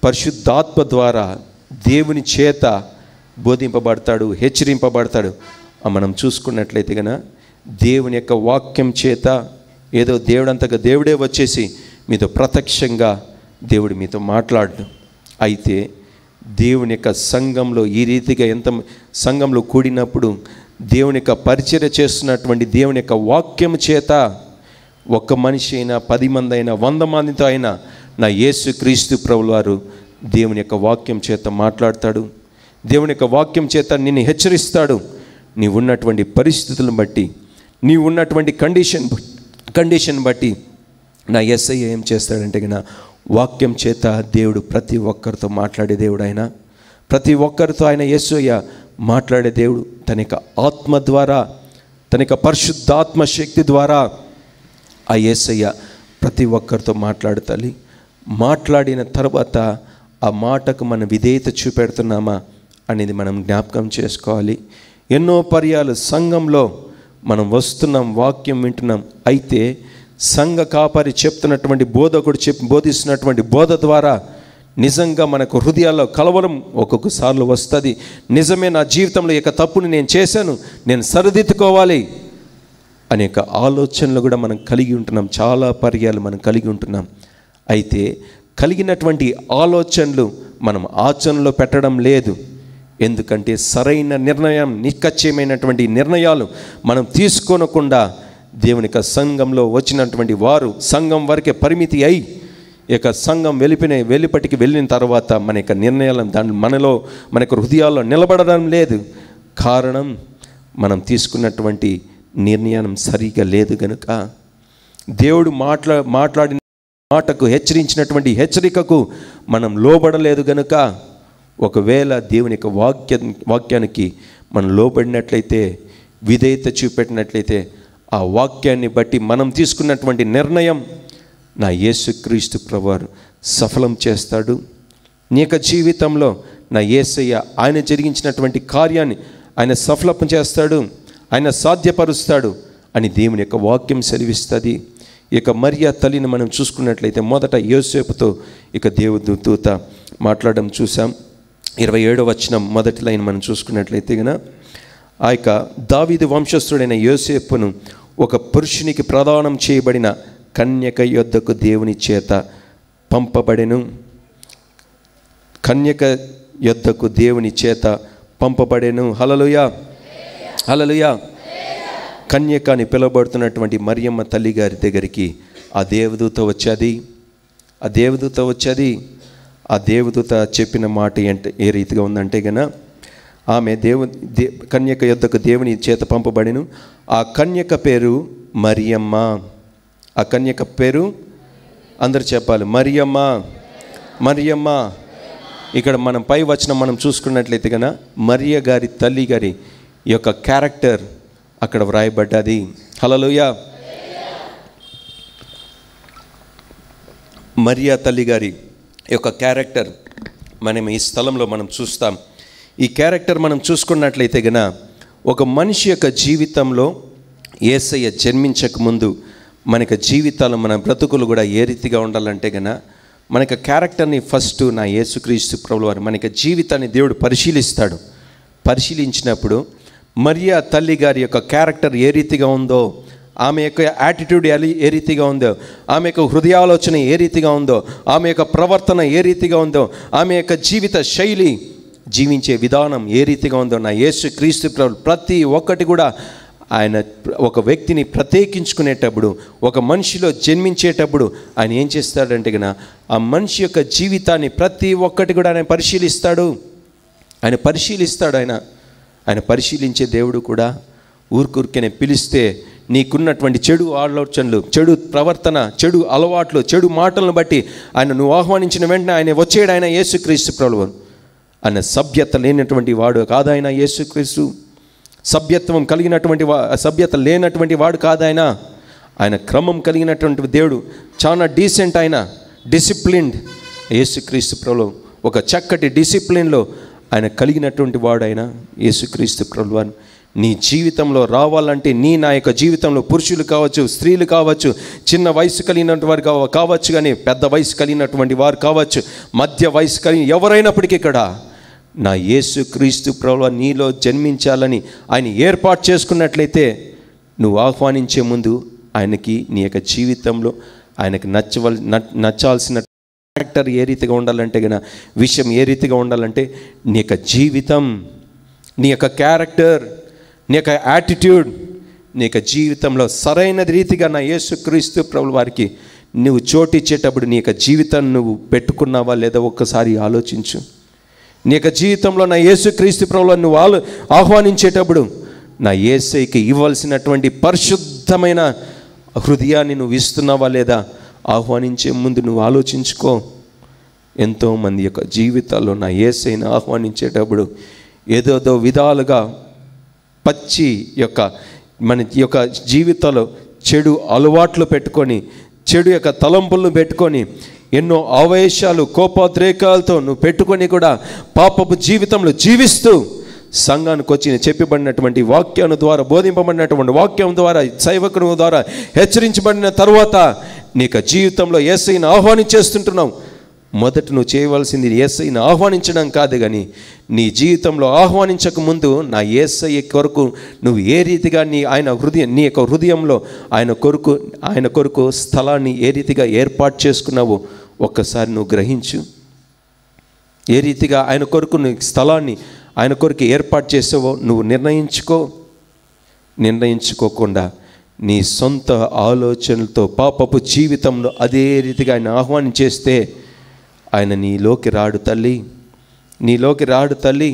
పరిశుద్ధాత్మ ద్వారా దేవుని చేత బోధింపబడతాడు, హెచ్చరింపబడతాడు, మనం చూసుకున్నట్లయితే గన దేవుని యొక్క వాక్యం చేత ఏదో దేవుడంతగా దేవుడే వచ్చేసి మీతో ప్రత్యక్షంగా దేవుడు మీతో మాట్లాడు. అయితే దేవుని యొక్క సంఘంలో ఈ రీతిగా సంఘంలో కూడినప్పుడు దేవుని యొక్క పరిచర్య చేస్తున్నటువంటి దేవుని యొక్క వాక్యం చేత ఒక్క మనిషి అయినా 10 మంది అయినా 100 మందితో అయినా నా యేసుక్రీస్తు ప్రభువు వారు దేవుని యొక్క వాక్యం చేత మాట్లాడతాడు. దేవుని యొక్క వాక్యం చేత నిన్ను హెచ్చరిస్తాడు. నీవు ఉన్నటువంటి పరిస్థితులను బట్టి, నీవు ఉన్నటువంటి కండిషన్ బట్టి నా యేసయ్య ఏం చేస్తాడంటే నా వాక్యం చేత దేవుడు ప్రతి ఒక్కరితో మాట్లాడే దేవుడు. ఆయన ప్రతి ఒక్కరితో ఆయన యేసయ్య మాట్లాడే దేవుడు. తన యొక్క ఆత్మ ద్వారా, తన యొక్క పరిశుద్ధాత్మ శక్తి ద్వారా ఆ యేసయ్య ప్రతి ఒక్కరితో మాట్లాడుతాలి. మాట్లాడిన తర్వాత ఆ మాటకు మనం విధేయత చూపెడుతున్నామా అనేది మనం జ్ఞాపకం చేసుకోవాలి. ఎన్నో పర్యాలు సంఘంలో మనం వస్తున్నాం, వాక్యం వింటున్నాం, అయితే సంఘ కాపరి చెప్తున్నటువంటి బోధకుడు బోధిస్తున్నటువంటి బోధ ద్వారా నిజంగా మనకు హృదయాల్లో కలవరం ఒక్కొక్కసార్లు వస్తుంది. నిజమే, నా జీవితంలో యొక్క తప్పుని నేను చేశాను, నేను సరిదిద్దుకోవాలి అనేక ఆలోచనలు కూడా మనం కలిగి ఉంటున్నాం. చాలా పర్యాలు మనం కలిగి ఉంటున్నాం. అయితే కలిగినటువంటి ఆలోచనలు మనం ఆచరణలో పెట్టడం లేదు. ఎందుకంటే సరైన నిర్ణయం, నిశ్చయమైనటువంటి నిర్ణయాలు మనం తీసుకోనకుండా దేవుని యొక్క సంఘంలో వచ్చినటువంటి వారు సంఘం వరకే పరిమితి అయి ఇక సంఘం వెలుపటికి వెళ్ళిన తర్వాత మన యొక్క నిర్ణయాలను మన యొక్క హృదయాల్లో నిలబడడం లేదు. కారణం మనం తీసుకున్నటువంటి నిర్ణయం సరిగా లేదు కనుక, దేవుడు మాట్లాడిన మాటకు హెచ్చరించినటువంటి హెచ్చరికకు మనం లోబడలేదు గనుక, ఒకవేళ దేవుని యొక్క వాక్యానికి మనం లోబడినట్లయితే, విధేయత చూపెట్టినట్లయితే, ఆ వాక్యాన్ని బట్టి మనం తీసుకున్నటువంటి నిర్ణయం నా యేసుక్రీస్తు ప్రభువారు సఫలం చేస్తాడు. నీ యొక్క జీవితంలో నా యేసయ్య ఆయన జరిగించినటువంటి కార్యాన్ని ఆయన సఫలం చేస్తాడు, ఆయన సాధ్యపరుస్తాడు అని దేవుని యొక్క వాక్యం సెలవిస్తుంది. ఇక మరియ తల్లిని మనం చూసుకున్నట్లయితే మొదట యోసేపుతో ఇక దేవుని దూత మాట్లాడడం చూసాం. 27వ వచనం మొదటి లైన్ మనం చూసుకున్నట్లయితే గన, ఆ యొక్క దావీదు వంశస్థుడైన యోసేపును ఒక పురుషునికి ప్రదానం చేయబడిన కన్యక యొద్దకు దేవుని చేత పంపబడెను. కన్యక యొద్దకు దేవుని చేత పంపబడెను. హల్లెలూయా, హల్లెలూయా. కన్యక అని పిలువబడుతున్నటువంటి మరియమ్మ తల్లి గారి దగ్గరికి ఆ దేవదూత వచ్చేది. ఆ దేవదూత చెప్పిన మాట ఏ రీతిగా ఉందంటే గన, ఆమె కన్యక యొద్దకు దేవుని చేత పంపబడిను. ఆ కన్యక పేరు మరియమ్మ. ఆ కన్యక పేరు అందరు చెప్పాలి, మరియమ్మ, మరియమ్మ. ఇక్కడ మనం పై వచనం మనం చూసుకున్నట్లయితే కనుక మరియ గారి తల్లి గారి యొక్క క్యారెక్టర్ అక్కడ వ్రాయబడ్డది. హల్లెలూయా. మరియా తల్లి గారి యొక్క క్యారెక్టర్ మనం ఈ స్థలంలో మనం చూస్తాం. ఈ క్యారెక్టర్ మనం చూసుకున్నట్లయితే గన ఒక మనిషి యొక్క జీవితంలో యేసయ్య జన్మించక ముందు మనకి జీవితాలు, మన బ్రతుకులు కూడా ఏ రీతిగా ఉండాలంటే గన మనకి క్యారెక్టర్ని ఫస్ట్ నా యేసుక్రీస్తు ప్రభువు వారు మనకి జీవితాన్ని దేవుడు పరిశీలిస్తాడు. పరిశీలించినప్పుడు మరియా తల్లి గారి యొక్క క్యారెక్టర్ ఏ రీతిగా ఉందో, ఆమె యొక్క యాటిట్యూడ్ ఏ రీతిగా ఉందో, ఆమె యొక్క హృదయాలోచన ఏ రీతిగా ఉందో, ఆమె యొక్క ప్రవర్తన ఏ రీతిగా ఉందో, ఆమె యొక్క జీవిత శైలి, జీవించే విధానం ఏ రీతిగా ఉందో నా యేసుక్రీస్తు ప్రభువు ప్రతి ఒక్కటి కూడా ఆయన ఒక వ్యక్తిని ప్రత్యేకించుకునేటప్పుడు, ఒక మనిషిలో జన్మించేటప్పుడు ఆయన ఏం చేస్తాడంటే కన్నా ఆ మనిషి యొక్క జీవితాన్ని ప్రతి ఒక్కటి కూడా ఆయన పరిశీలిస్తాడు. ఆయన పరిశీలించే దేవుడు కూడా ఊరికూరికనే పిలిస్తే నీకున్నటువంటి చెడు ఆలోచనలు, చెడు ప్రవర్తన, చెడు అలవాట్లు, చెడు మాటలను బట్టి ఆయన నువ్వు ఆహ్వానించిన వెంటనే ఆయన వచ్చేడు. ఆయన యేసుక్రీస్తు ప్రభువు ఆయన సభ్యత లేనటువంటి వాడు కాదు. ఆయన యేసుక్రీస్తు సభ్యత్వం కలిగినటువంటి సభ్యత లేనటువంటి వాడు కాదు. ఆయన క్రమం కలిగినటువంటి దేవుడు, చాలా డీసెంట్, ఆయన డిసిప్లిన్డ్. యేసుక్రీస్తు ప్రభువు ఒక చక్కటి డిసిప్లిన్లో ఆయన కలిగినటువంటి వాడు. ఆయన యేసుక్రీస్తు ప్రభువు నీ జీవితంలో రావాలంటే నా యొక్క జీవితంలో పురుషులు కావచ్చు, స్త్రీలు కావచ్చు, చిన్న వయసు కలిగినటువంటి వారు కావచ్చు, కానీ పెద్ద వయసు కలిగినటువంటి వారు కావచ్చు, మధ్య వయసు కలిగిన ఎవరైనప్పటికీ ఇక్కడ నా యేసుక్రీస్తు ప్రభువు నీలో జన్మించాలని ఆయన ఏర్పాటు చేసుకున్నట్లయితే నువ్వు ఆహ్వానించే ముందు ఆయనకి నీ యొక్క జీవితంలో ఆయనకి నచ్చాల్సిన క్యారెక్టర్ ఏ రీతిగా ఉండాలంటే కన్నా, విషయం ఏ రీతిగా ఉండాలంటే నీ యొక్క జీవితం, నీ యొక్క క్యారెక్టర్, నీ యొక్క యాటిట్యూడ్, నీ యొక్క జీవితంలో సరైన రీతిగా నా యేసుక్రీస్తు ప్రభువు వారికి నువ్వు చోటిచ్చేటప్పుడు నీ యొక్క జీవితాన్ని నువ్వు పెట్టుకున్నావా లేదా ఒక్కసారి ఆలోచించు. నీ యొక్క జీవితంలో నా యేసుక్రీస్తు ప్రభువుని నువ్వు ఆహ్వానించేటప్పుడు నా యేసయ్యకి ఇవ్వాల్సినటువంటి పరిశుద్ధమైన హృదయాన్ని నువ్వు ఇస్తున్నావా లేదా ఆహ్వానించే ముందు నువ్వు ఆలోచించుకో. ఎంతోమంది యొక్క జీవితాల్లో నా యేసయ్యని ఆహ్వానించేటప్పుడు ఏదోదో విధాలుగా పచ్చి మన యొక్క జీవితంలో చెడు అలవాట్లు పెట్టుకొని, చెడు యొక్క తలంపులను పెట్టుకొని, ఎన్నో ఆవేశాలు, కోపోద్రేకాలతో నువ్వు పెట్టుకొని కూడా పాపపు జీవితంలో జీవిస్తూ సంఘానికి వచ్చి చెప్పబడినటువంటి వాక్యం ద్వారా, బోధింపబడినటువంటి వాక్యం ద్వారా, సేవకుని ద్వారా హెచ్చరించబడిన తర్వాత నీకు జీవితంలో యేసయ్యను ఆహ్వానించేస్తుంటున్నావు. మొదట నువ్వు చేయవలసింది యేసయ్యను ఆహ్వానించడం కాదు, కానీ నీ జీవితంలో ఆహ్వానించక ముందు నా యేసయ్య కొరకు నువ్వు ఏ రీతిగా నీ యొక్క హృదయంలో ఆయన కొరకు స్థలాన్ని ఏ రీతిగా ఏర్పాటు చేసుకున్నావో ఒక్కసారి నువ్వు గ్రహించు. ఏ రీతిగా ఆయన కొరకు నీ స్థలాన్ని ఆయన కొరకు ఏర్పాటు చేసావో నువ్వు నిర్ణయించుకోకుండా నీ సొంత ఆలోచనలతో పాపపు జీవితంలో అదే రీతిగా ఆయన ఆహ్వానించేస్తే ఆయన నీలోకి రాడు తల్లి.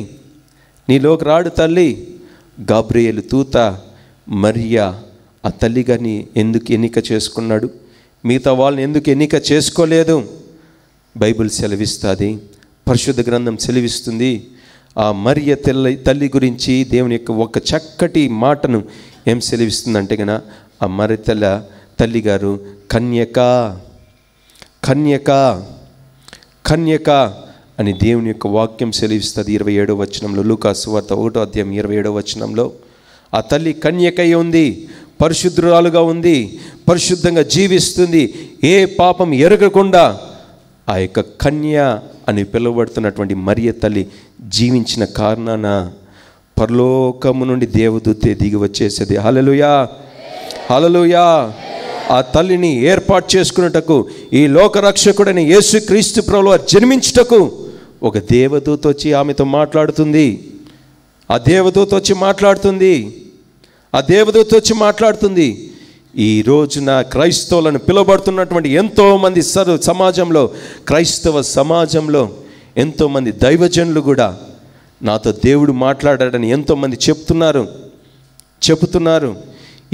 గాబ్రియేలు దూత మరియా ఆ తల్లిగా ఎందుకు ఎన్నిక చేసుకున్నాడు? మిగతా వాళ్ళని ఎందుకు ఎన్నిక చేసుకోలేదు? బైబిల్ సెలవిస్తుంది, పరిశుద్ధ గ్రంథం సెలవిస్తుంది. ఆ మరియ తల్లి గురించి దేవుని యొక్క ఒక చక్కటి మాటను ఏం సెలవిస్తుందంటే కన్నా, ఆ మరియ తల్లి గారు కన్యక అని దేవుని యొక్క వాక్యం సెలవిస్తుంది. 27వ వచనంలో, లూకాసు వార్త 1వ అధ్యాయం 27వ వచనంలో ఆ తల్లి కన్యకై ఉంది, పరిశుద్ధురాలుగా ఉంది, పరిశుద్ధంగా జీవిస్తుంది, ఏ పాపం ఎరగకుండా ఆ యొక్క కన్య అని పిలువబడుతున్నటువంటి మరియ తల్లి జీవించిన కారణాన పరలోకము నుండి దేవదూతే దిగి వచ్చేసేది. హల్లెలూయా. ఆ తల్లిని ఏర్పాటు చేసుకున్నటకు, ఈ లోకరక్షకుడైన యేసుక్రీస్తు ప్రభువు జన్మించుటకు ఒక దేవదూత వచ్చి ఆమెతో మాట్లాడుతుంది. ఆ దేవదూత వచ్చి మాట్లాడుతుంది. ఈ రోజున క్రైస్తవులను పిలువబడుతున్నటువంటి ఎంతోమంది సమాజంలో, క్రైస్తవ సమాజంలో ఎంతోమంది దైవజనులు కూడా నాతో దేవుడు మాట్లాడాడని ఎంతోమంది చెబుతున్నారు.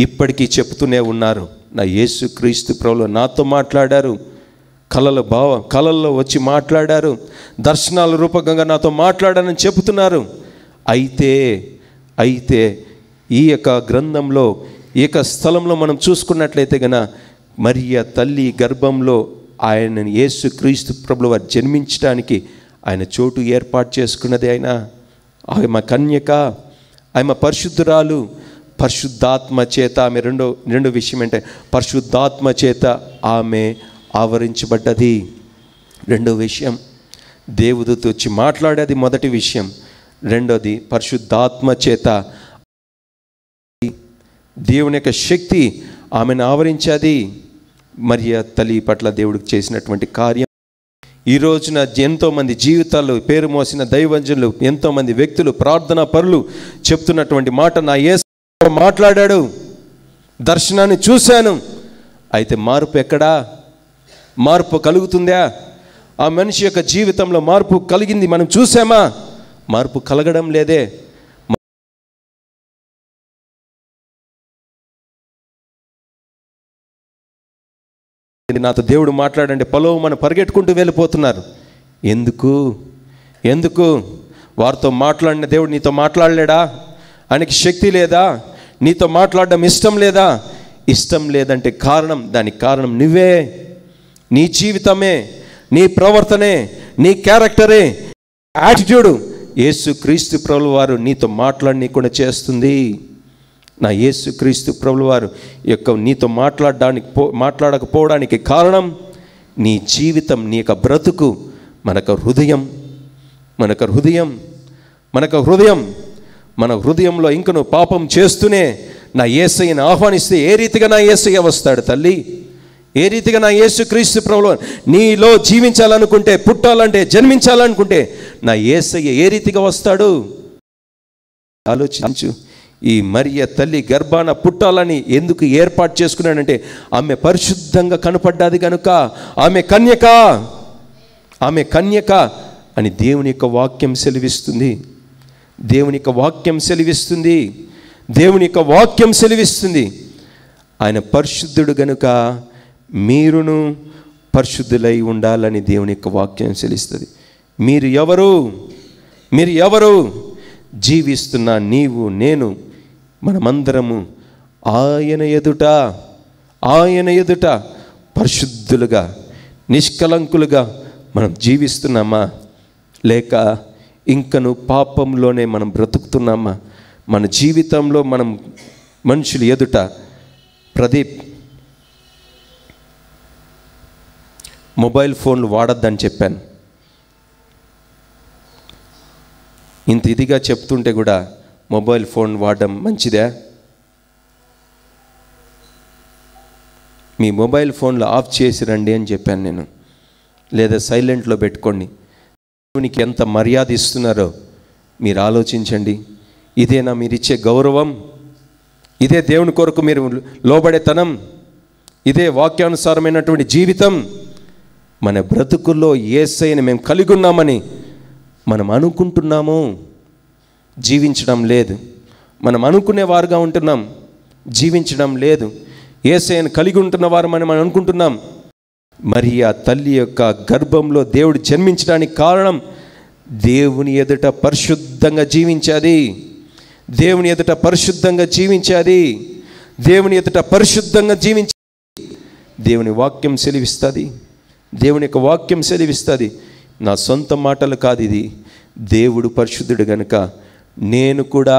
ఇప్పటికీ చెప్తూనే ఉన్నారు. నా యేసుక్రీస్తు ప్రభువు నాతో మాట్లాడారు, కలల్లో వచ్చి మాట్లాడారు, దర్శనాల రూపకంగా నాతో మాట్లాడారని చెబుతున్నారు. అయితే ఈ యొక్క గ్రంథంలో, ఈ యొక్క స్థలంలో మనం చూసుకున్నట్లయితే గన మరియ తల్లి గర్భంలో ఆయనను యేసుక్రీస్తు ప్రభువు వారు జన్మించడానికి ఆయన చోటు ఏర్పాటు చేసుకున్నది. ఆమె కన్యక, ఆమె పరిశుద్ధురాలు, పరిశుద్ధాత్మ చేత ఆమె రెండో విషయం అంటే పరిశుద్ధాత్మ చేత ఆమె ఆవరించబడ్డది. రెండో విషయం దేవుడితో వచ్చి మాట్లాడేది మొదటి విషయం. రెండోది పరిశుద్ధాత్మ చేత దేవుని యొక్క శక్తి ఆమెను ఆవరించేది. మరియ తల్లి పట్ల దేవుడికి చేసినటువంటి కార్యం ఈ రోజున ఎంతోమంది జీవితాల్లో పేరు మోసిన దైవజనులు, ఎంతోమంది వ్యక్తులు, ప్రార్థనా పరులు చెప్తున్నటువంటి మాట, నా యేసు మాట్లాడాడు, దర్శనాన్ని చూశాను. అయితే మార్పు ఎక్కడా? మార్పు కలుగుతుందా? ఆ మనిషి యొక్క జీవితంలో మార్పు కలిగింది మనం చూసామా? మార్పు కలగడం లేదే. నాతో దేవుడు మాట్లాడండి పొలం మనం పరిగెట్టుకుంటూ వెళ్ళిపోతున్నారు. ఎందుకు వారితో మాట్లాడిన దేవుడు నీతో మాట్లాడలేడా? ఆయనకి శక్తి లేదా? నీతో మాట్లాడడం ఇష్టం లేదా? ఇష్టం లేదంటే దానికి కారణం నువ్వే, నీ జీవితమే, నీ ప్రవర్తనే, నీ క్యారెక్టరే, యాటిట్యూడు. యేసుక్రీస్తు ప్రభువు వారు నీతో మాట్లాడనీకుండా చేస్తుంది. నా యేసుక్రీస్తు ప్రభువు వారు నీతో మాట్లాడకపోవడానికి కారణం నీ జీవితం, నీ యొక్క బ్రతుకు. మన హృదయంలో ఇంక నువ్వు పాపం చేస్తూనే నా యేసయ్యను ఆహ్వానిస్తే ఏ రీతిగా నా యేసయ్య వస్తాడు తల్లి? ఏ రీతిగా నా యేసుక్రీస్తు ప్రభువు నీలో జీవించాలనుకుంటే, పుట్టాలంటే, జన్మించాలనుకుంటే నా యేసయ్య ఏ రీతిగా వస్తాడు? ఆలోచించు. ఈ మరియ తల్లి గర్భాన పుట్టాలని ఎందుకు ఏర్పాటు చేసుకున్నాడంటే ఆమె పరిశుద్ధంగా కనపడ్డాది కనుక. ఆమె కన్యక అని దేవుని యొక్క వాక్యం సెలవిస్తుంది. ఆయన పరిశుద్ధుడు గనుక మీరును పరిశుద్ధులై ఉండాలని దేవుని యొక్క వాక్యం సెలవిస్తుంది. మీరు ఎవరు? జీవిస్తున్న నీవు, నేను, మనమందరము ఆయన ఎదుట పరిశుద్ధులుగా, నిష్కలంకులుగా మనం జీవిస్తున్నామా? లేక ఇంకను పాపంలోనే మనం బ్రతుకుతున్నామా? మన జీవితంలో మనం మనుషులు ఎదుట ప్రదీప్ మొబైల్ ఫోన్లు వాడొద్దని చెప్పాను. ఇంత ఇదిగా చెప్తుంటే కూడా మొబైల్ ఫోన్ వాడడం మంచిదా? మీ మొబైల్ ఫోన్లు ఆఫ్ చేసి రండి అని చెప్పాను నేను, లేదా సైలెంట్లో పెట్టుకోండి. దేవునికి ఎంత మర్యాద ఇస్తున్నారో మీరు ఆలోచించండి. ఇదేనా మీరిచ్చే గౌరవం? ఇదే దేవుని కొరకు మీరు లోబడేతనం? ఇదే వాక్యానుసారమైనటువంటి జీవితం? మన బ్రతుకుల్లో యేసయ్యని మేము కలిగి ఉన్నామని మనం అనుకుంటున్నాము, జీవించడం లేదు. మనం అనుకునేవారుగా ఉంటున్నాం, జీవించడం లేదు. యేసయ్యను కలిగి ఉంటున్న వారు మనం అనుకుంటున్నాం. మరి ఆ తల్లి యొక్క గర్భంలో దేవుడు జన్మించడానికి కారణం దేవుని ఎదుట పరిశుద్ధంగా జీవించాది. దేవుని ఎదుట పరిశుద్ధంగా జీవించి దేవుని వాక్యం సెలవిస్తుంది. దేవుని యొక్క వాక్యం సెలవిస్తుంది. నా సొంత మాటలు కాదు ఇది. దేవుడు పరిశుద్ధుడు గనుక నేను కూడా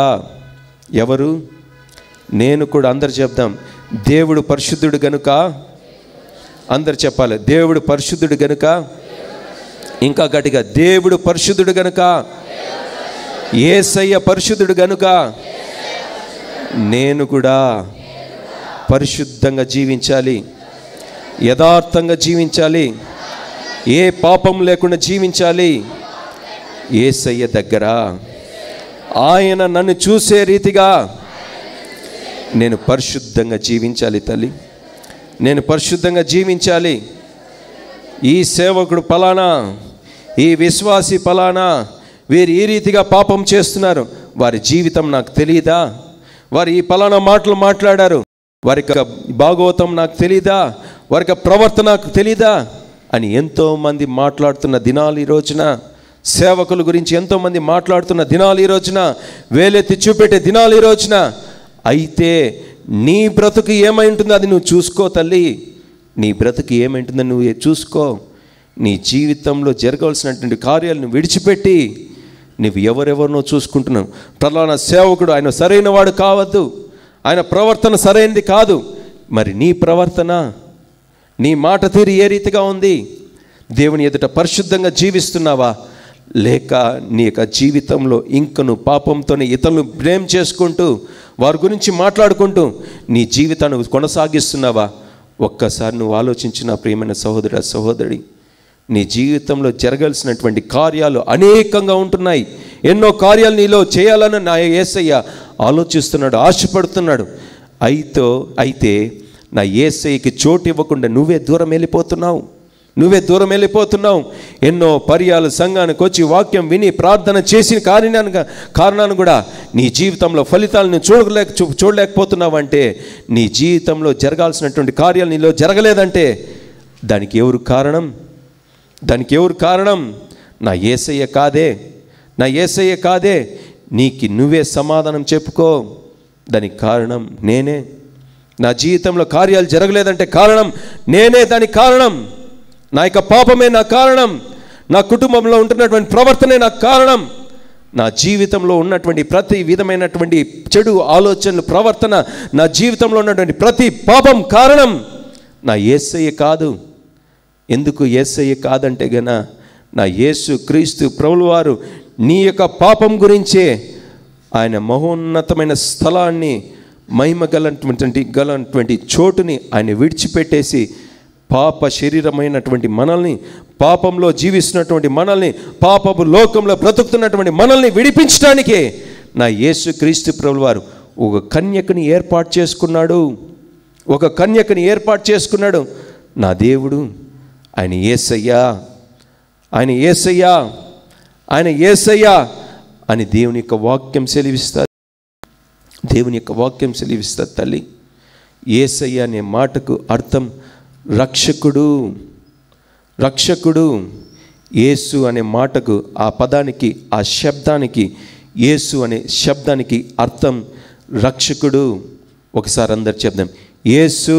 అందరు చెప్దాం, దేవుడు పరిశుద్ధుడు గనుక. అందరు చెప్పాలి, దేవుడు పరిశుద్ధుడు గనుక. ఇంకా గట్టిగా, దేవుడు పరిశుద్ధుడు గనుక, యేసయ్య పరిశుద్ధుడు గనుక నేను కూడా పరిశుద్ధంగా జీవించాలి, యథార్థంగా జీవించాలి, ఏ పాపం లేకుండా జీవించాలి. యేసయ్య దగ్గర ఆయన నన్ను చూసే రీతిగా నేను పరిశుద్ధంగా జీవించాలి తల్లి, నేను పరిశుద్ధంగా జీవించాలి. ఈ సేవకుడు పలానా, ఈ విశ్వాసి పలానా, వీరు ఈ రీతిగా పాపం చేస్తున్నారు, వారి జీవితం నాకు తెలియదా? వారు ఈ పలానా మాటలు మాట్లాడారు, వారి భాగవతం నాకు తెలియదా? వారి ప్రవర్తన నాకు తెలియదా అని ఎంతోమంది మాట్లాడుతున్న దినాలు ఈ రోజున, సేవకుల గురించి ఎంతోమంది మాట్లాడుతున్న దినాలు ఈ రోజున, వేలెత్తి చూపెట్టే దినాలు ఈ రోజున. అయితే నీ బ్రతుకు ఏమై ఉంటుందో అది నువ్వు చూసుకో తల్లి. నీ బ్రతుకు ఏమైంటుందని నువ్వు చూసుకో. నీ జీవితంలో జరగవలసినటువంటి కార్యాలను విడిచిపెట్టి నువ్వు ఎవరెవరినో చూసుకుంటున్నావు. ప్రధాన సేవకుడు ఆయన సరైన వాడు కావద్దు, ఆయన ప్రవర్తన సరైనది కాదు. మరి నీ ప్రవర్తన, నీ మాట తీరు ఏ రీతిగా ఉంది? దేవుని ఎదుట పరిశుద్ధంగా జీవిస్తున్నావా? లేక నీ యొక్క జీవితంలో ఇంక నువ్వు పాపంతోనే ఇతరులను బ్లేమ్ చేసుకుంటూ వారి గురించి మాట్లాడుకుంటూ నీ జీవితాన్ని కొనసాగిస్తున్నావా? ఒక్కసారి నువ్వు ఆలోచించిన ప్రియమైన సహోదర సహోదరి, నీ జీవితంలో జరగాల్సినటువంటి కార్యాలు అనేకంగా ఉంటున్నాయి. ఎన్నో కార్యాలు నీలో చేయాలని నా యేసయ్య ఆలోచిస్తున్నాడు, ఆశపడుతున్నాడు. అయితే నా యేసయ్యకి చోటు ఇవ్వకుండా నువ్వే దూరం వెళ్ళిపోతున్నావు. ఎన్నో పర్యాలు సంఘానికి వచ్చి వాక్యం విని ప్రార్థన చేసిన కారణాన్ని కూడా నీ జీవితంలో ఫలితాలను చూడలేకపోతున్నావు. అంటే నీ జీవితంలో జరగాల్సినటువంటి కార్యాలు నీలో జరగలేదంటే దానికి ఎవరు కారణం? నా యేసయ్య కాదే. నీకు నువ్వే సమాధానం చెప్పుకో. దానికి కారణం నేనే. నా జీవితంలో కార్యాలు జరగలేదంటే కారణం నేనే. దానికి కారణం నా యొక్క పాపమే నా కారణం. నా కుటుంబంలో ఉంటున్నటువంటి ప్రవర్తనే నా కారణం. నా జీవితంలో ఉన్నటువంటి ప్రతి విధమైనటువంటి చెడు ఆలోచనలు, ప్రవర్తన, నా జీవితంలో ఉన్నటువంటి ప్రతి పాపం కారణం నా యేసయ్య కాదు. ఎందుకు యేసయ్య కాదంటే గన నా యేసు క్రీస్తు ప్రభువు వారు నీ యొక్క పాపం గురించే ఆయన మహోన్నతమైన స్థలాన్ని, మహిమ గలటువంటి చోటుని ఆయన విడిచిపెట్టేసి పాప శరీరమైనటువంటి మనల్ని, పాపంలో జీవిస్తున్నటువంటి మనల్ని, పాపపు లోకంలో బ్రతుకుతున్నటువంటి మనల్ని విడిపించడానికే నా యేసు క్రీస్తు ప్రభువు వారు ఒక కన్యకని ఏర్పాటు చేసుకున్నాడు. నా దేవుడు ఆయన యేసయ్యా అని దేవుని యొక్క వాక్యం సెలవిస్తుంది. తల్లి, యేసయ్య అనే మాటకు అర్థం రక్షకుడు. యేసు అనే మాటకు, ఆ పదానికి, ఆ శబ్దానికి, యేసు అనే శబ్దానికి అర్థం రక్షకుడు. ఒకసారి అందరు చెప్దాం, యేసు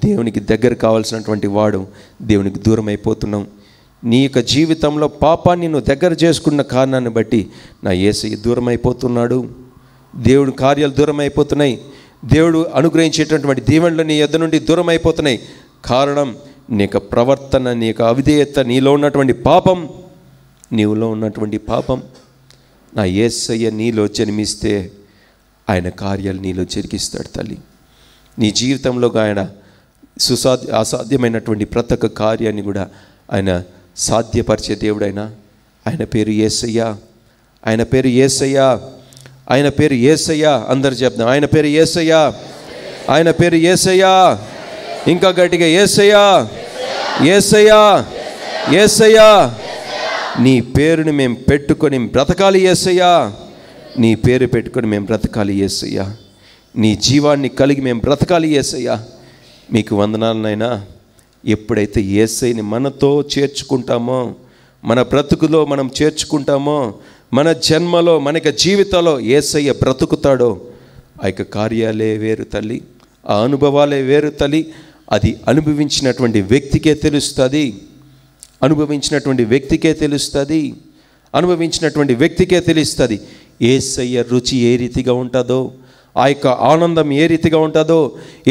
దేవునికి దగ్గర కావాల్సినటువంటి వాడు దేవునికి దూరం అయిపోతున్నాం. నీ యొక్క జీవితంలో పాపాన్ని నువ్వు దగ్గర చేసుకున్న కారణాన్ని బట్టి నా యేసయ్య దూరం అయిపోతున్నాడు. దేవుడి కార్యాలు దూరం అయిపోతున్నాయి. దేవుడు అనుగ్రహించేటటువంటి దీవెనలు నీ యొద్ద నుండి దూరం అయిపోతున్నాయి. కారణం నీ యొక్క ప్రవర్తన, నీ యొక్క అవిధేయత, నీలో ఉన్నటువంటి పాపం. నీవులో ఉన్నటువంటి పాపం. నా యేసయ్య నీలో జన్మిస్తే ఆయన కార్యాలు నీలో జరిగిస్తాడు తల్లి. నీ జీవితంలో ఆయన అసాధ్యమైనటువంటి ప్రతి ఒక్క కార్యాన్ని కూడా ఆయన సాధ్యపరిచే దేవుడైనా. ఆయన పేరు యేసయ్య. ఆయన పేరు యేసయ్య. ఆయన పేరు యేసయ్య. అందరు చెప్దాం, ఆయన పేరు యేసయ్య. ఆయన పేరు యేసయ్య. ఇంకా గట్టిగా యేసయ్య, యేసయ్య, యేసయ్య. నీ పేరుని మేము పెట్టుకొని బ్రతకాలి యేసయ్య. నీ పేరు పెట్టుకొని మేము బ్రతకాలి యేసయ్య. నీ జీవాన్ని కలిగి మేము బ్రతకాలి యేసయ్య. మీకు వందనాలనైనా. ఎప్పుడైతే యేసయ్యని మనతో చేర్చుకుంటామో, మన బ్రతుకులో మనం చేర్చుకుంటామో, మన జన్మలో, మన యొక్క జీవితంలో యేసయ్య బ్రతుకుతాడో, ఆ యొక్క కార్యాలే వేరు తల్లి, ఆ అనుభవాలే వేరు తల్లి. అది అనుభవించినటువంటి వ్యక్తికే తెలుస్తుంది. అనుభవించినటువంటి వ్యక్తికే తెలుస్తుంది. అనుభవించినటువంటి వ్యక్తికే తెలుస్తుంది యేసయ్య రుచి ఏ రీతిగా ఉంటుందో, ఆ యొక్క ఆనందం ఏ రీతిగా ఉంటుందో,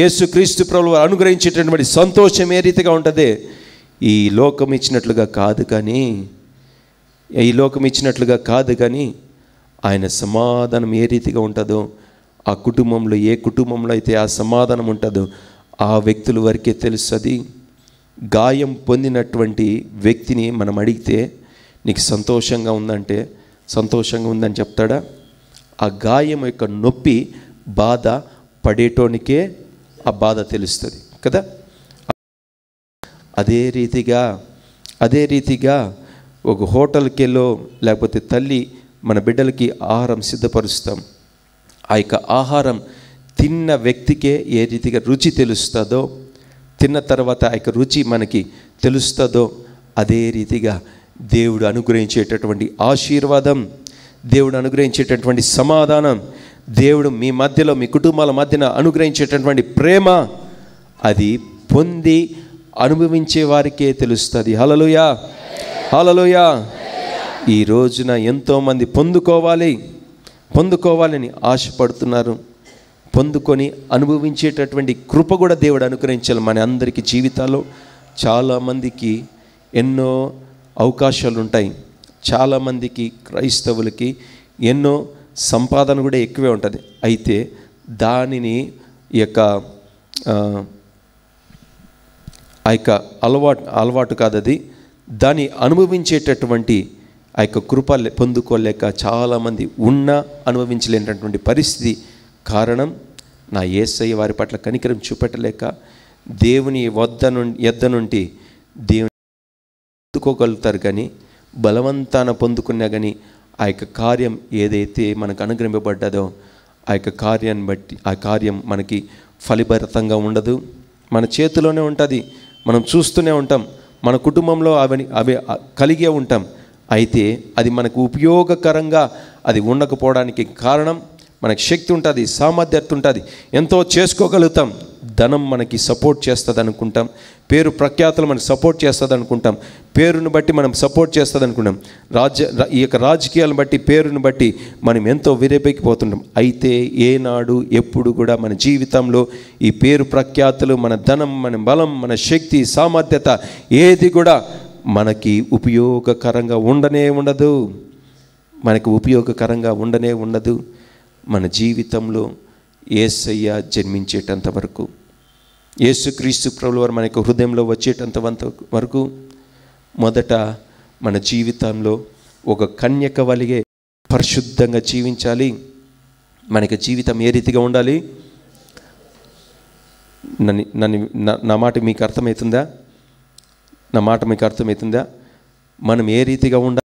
యేసుక్రీస్తు ప్రభువు అనుగ్రహించేటటువంటి సంతోషం ఏ రీతిగా ఉంటుంది. ఈ లోకం ఇచ్చినట్లుగా కాదు కానీ, ఈ లోకం ఇచ్చినట్లుగా కాదు కానీ ఆయన సమాధానం ఏ రీతిగా ఉంటుందో, ఆ కుటుంబంలో ఏ కుటుంబంలో అయితే ఆ సమాధానం ఉంటుందో ఆ వ్యక్తుల వరకే తెలుస్తుంది. గాయం పొందినటువంటి వ్యక్తిని మనం అడిగితే నీకు సంతోషంగా ఉందంటే సంతోషంగా ఉందని చెప్తాడా? ఆ గాయం యొక్క నొప్పి, బాధ పడేటోనికే ఆ బాధ తెలుస్తుంది కదా. అదే రీతిగా ఒక హోటల్కి వెళ్ళో లేకపోతే తల్లి మన బిడ్డలకి ఆహారం సిద్ధపరుస్తాం. ఆ యొక్క ఆహారం తిన్న వ్యక్తికే ఏ రీతిగా రుచి తెలుస్తుందో, తిన్న తర్వాత ఆ యొక్క రుచి మనకి తెలుస్తుందో, అదే రీతిగా దేవుడు అనుగ్రహించేటటువంటి ఆశీర్వాదం, దేవుడు అనుగ్రహించేటటువంటి సమాధానం, దేవుడు మీ మధ్యలో, మీ కుటుంబాల మధ్యన అనుగ్రహించేటటువంటి ప్రేమ, అది పొంది అనుభవించే వారికే తెలుస్తుంది. హల్లెలూయా, హల్లెలూయా. ఈ రోజున ఎంతోమంది పొందుకోవాలని ఆశపడుతున్నారు. పొందుకొని అనుభవించేటటువంటి కృప కూడా దేవుడు అనుగ్రహించాలి మన అందరికీ. జీవితాల్లో చాలామందికి ఎన్నో అవకాశాలు ఉంటాయి. చాలామందికి క్రైస్తవులకి ఎన్నో సంపాదన కూడా ఎక్కువే ఉంటుంది. అయితే దానిని ఆ యొక్క అలవాటు కాదు, అది దాన్ని అనుభవించేటటువంటి ఆ యొక్క కృప పొందుకోలేక చాలామంది అనుభవించలేనటువంటి పరిస్థితి. కారణం నా యేసయ్య వారి పట్ల కనికరం చూపెట్టలేక దేవుని యొద్ద నుండి దేవుని పొందుకోగలుగుతారు. కానీ బలవంతాన పొందుకున్నా కానీ ఆ యొక్క కార్యం ఏదైతే మనకు అనుగ్రహింపబడ్డదో ఆ యొక్క కార్యాన్ని బట్టి ఆ కార్యం మనకి ఫలిభరితంగా ఉండదు. మన చేతిలోనే ఉంటుంది, మనం చూస్తూనే ఉంటాం, మన కుటుంబంలో అవి కలిగే ఉంటాం. అయితే అది మనకు ఉపయోగకరంగా అది ఉండకపోవడానికి కారణం, మనకి శక్తి ఉంటుంది, సామర్థ్యత ఉంటుంది, ఎంతో చేసుకోగలుగుతాం, ధనం మనకి సపోర్ట్ చేస్తుంది అనుకుంటాం, పేరు ప్రఖ్యాతులు మనకి సపోర్ట్ చేస్తుంది అనుకుంటాం, పేరును బట్టి మనం సపోర్ట్ చేస్తుంది అనుకుంటాం, ఈ యొక్క రాజకీయాలను బట్టి, పేరును బట్టి మనం ఎంతో విరేపెక్కిపోతుంటాం. అయితే ఏనాడు ఎప్పుడు కూడా మన జీవితంలో ఈ పేరు ప్రఖ్యాతులు, మన ధనం, మన బలం, మన శక్తి, సామర్థ్యత ఏది కూడా మనకి ఉపయోగకరంగా ఉండదు. మనకు ఉపయోగకరంగా ఉండదు. మన జీవితంలో యేసయ్య జన్మించేటంత వరకు, యేసుక్రీస్తు ప్రభువు వారు మన యొక్క హృదయంలో వచ్చేటంత వరకు మొదట మన జీవితంలో ఒక కన్యక వలె పరిశుద్ధంగా జీవించాలి. మనకి జీవితం ఏ రీతిగా ఉండాలి? నా మాట మీకు అర్థమవుతుందా? మనం ఏ రీతిగా ఉండాలి?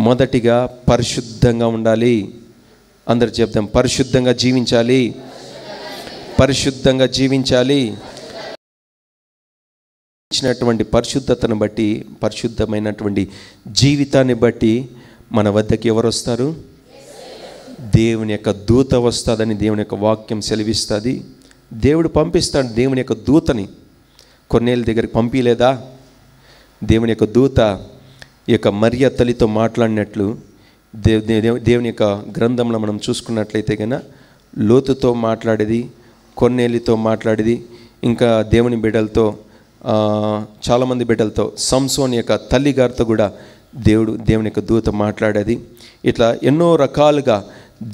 మొదటిగా పరిశుద్ధంగా ఉండాలి. అందరు చెప్దాం, పరిశుద్ధంగా జీవించాలి. ఇచ్చినటువంటి పరిశుద్ధతను బట్టి, పరిశుద్ధమైనటువంటి జీవితాన్ని బట్టి మన వద్దకి ఎవరు వస్తారు? దేవుని యొక్క దూత వస్తుందని దేవుని యొక్క వాక్యం సెలవిస్తుంది. దేవుడు పంపిస్తాడు దేవుని యొక్క దూతని. కొర్నేలు దగ్గరికి పంపించలేదా? దేవుని యొక్క దూత ఈ యొక్క మరియ తల్లితో మాట్లాడినట్లు దేవుని యొక్క గ్రంథంలో మనం చూసుకున్నట్లయితే కన్నా లోతుతో మాట్లాడేది, కొర్నేలితో మాట్లాడేది, ఇంకా దేవుని బిడ్డలతో, చాలామంది బిడ్డలతో, సంసోన్ యొక్క తల్లి గారితో కూడా దేవుని యొక్క దూత మాట్లాడేది. ఇట్లా ఎన్నో రకాలుగా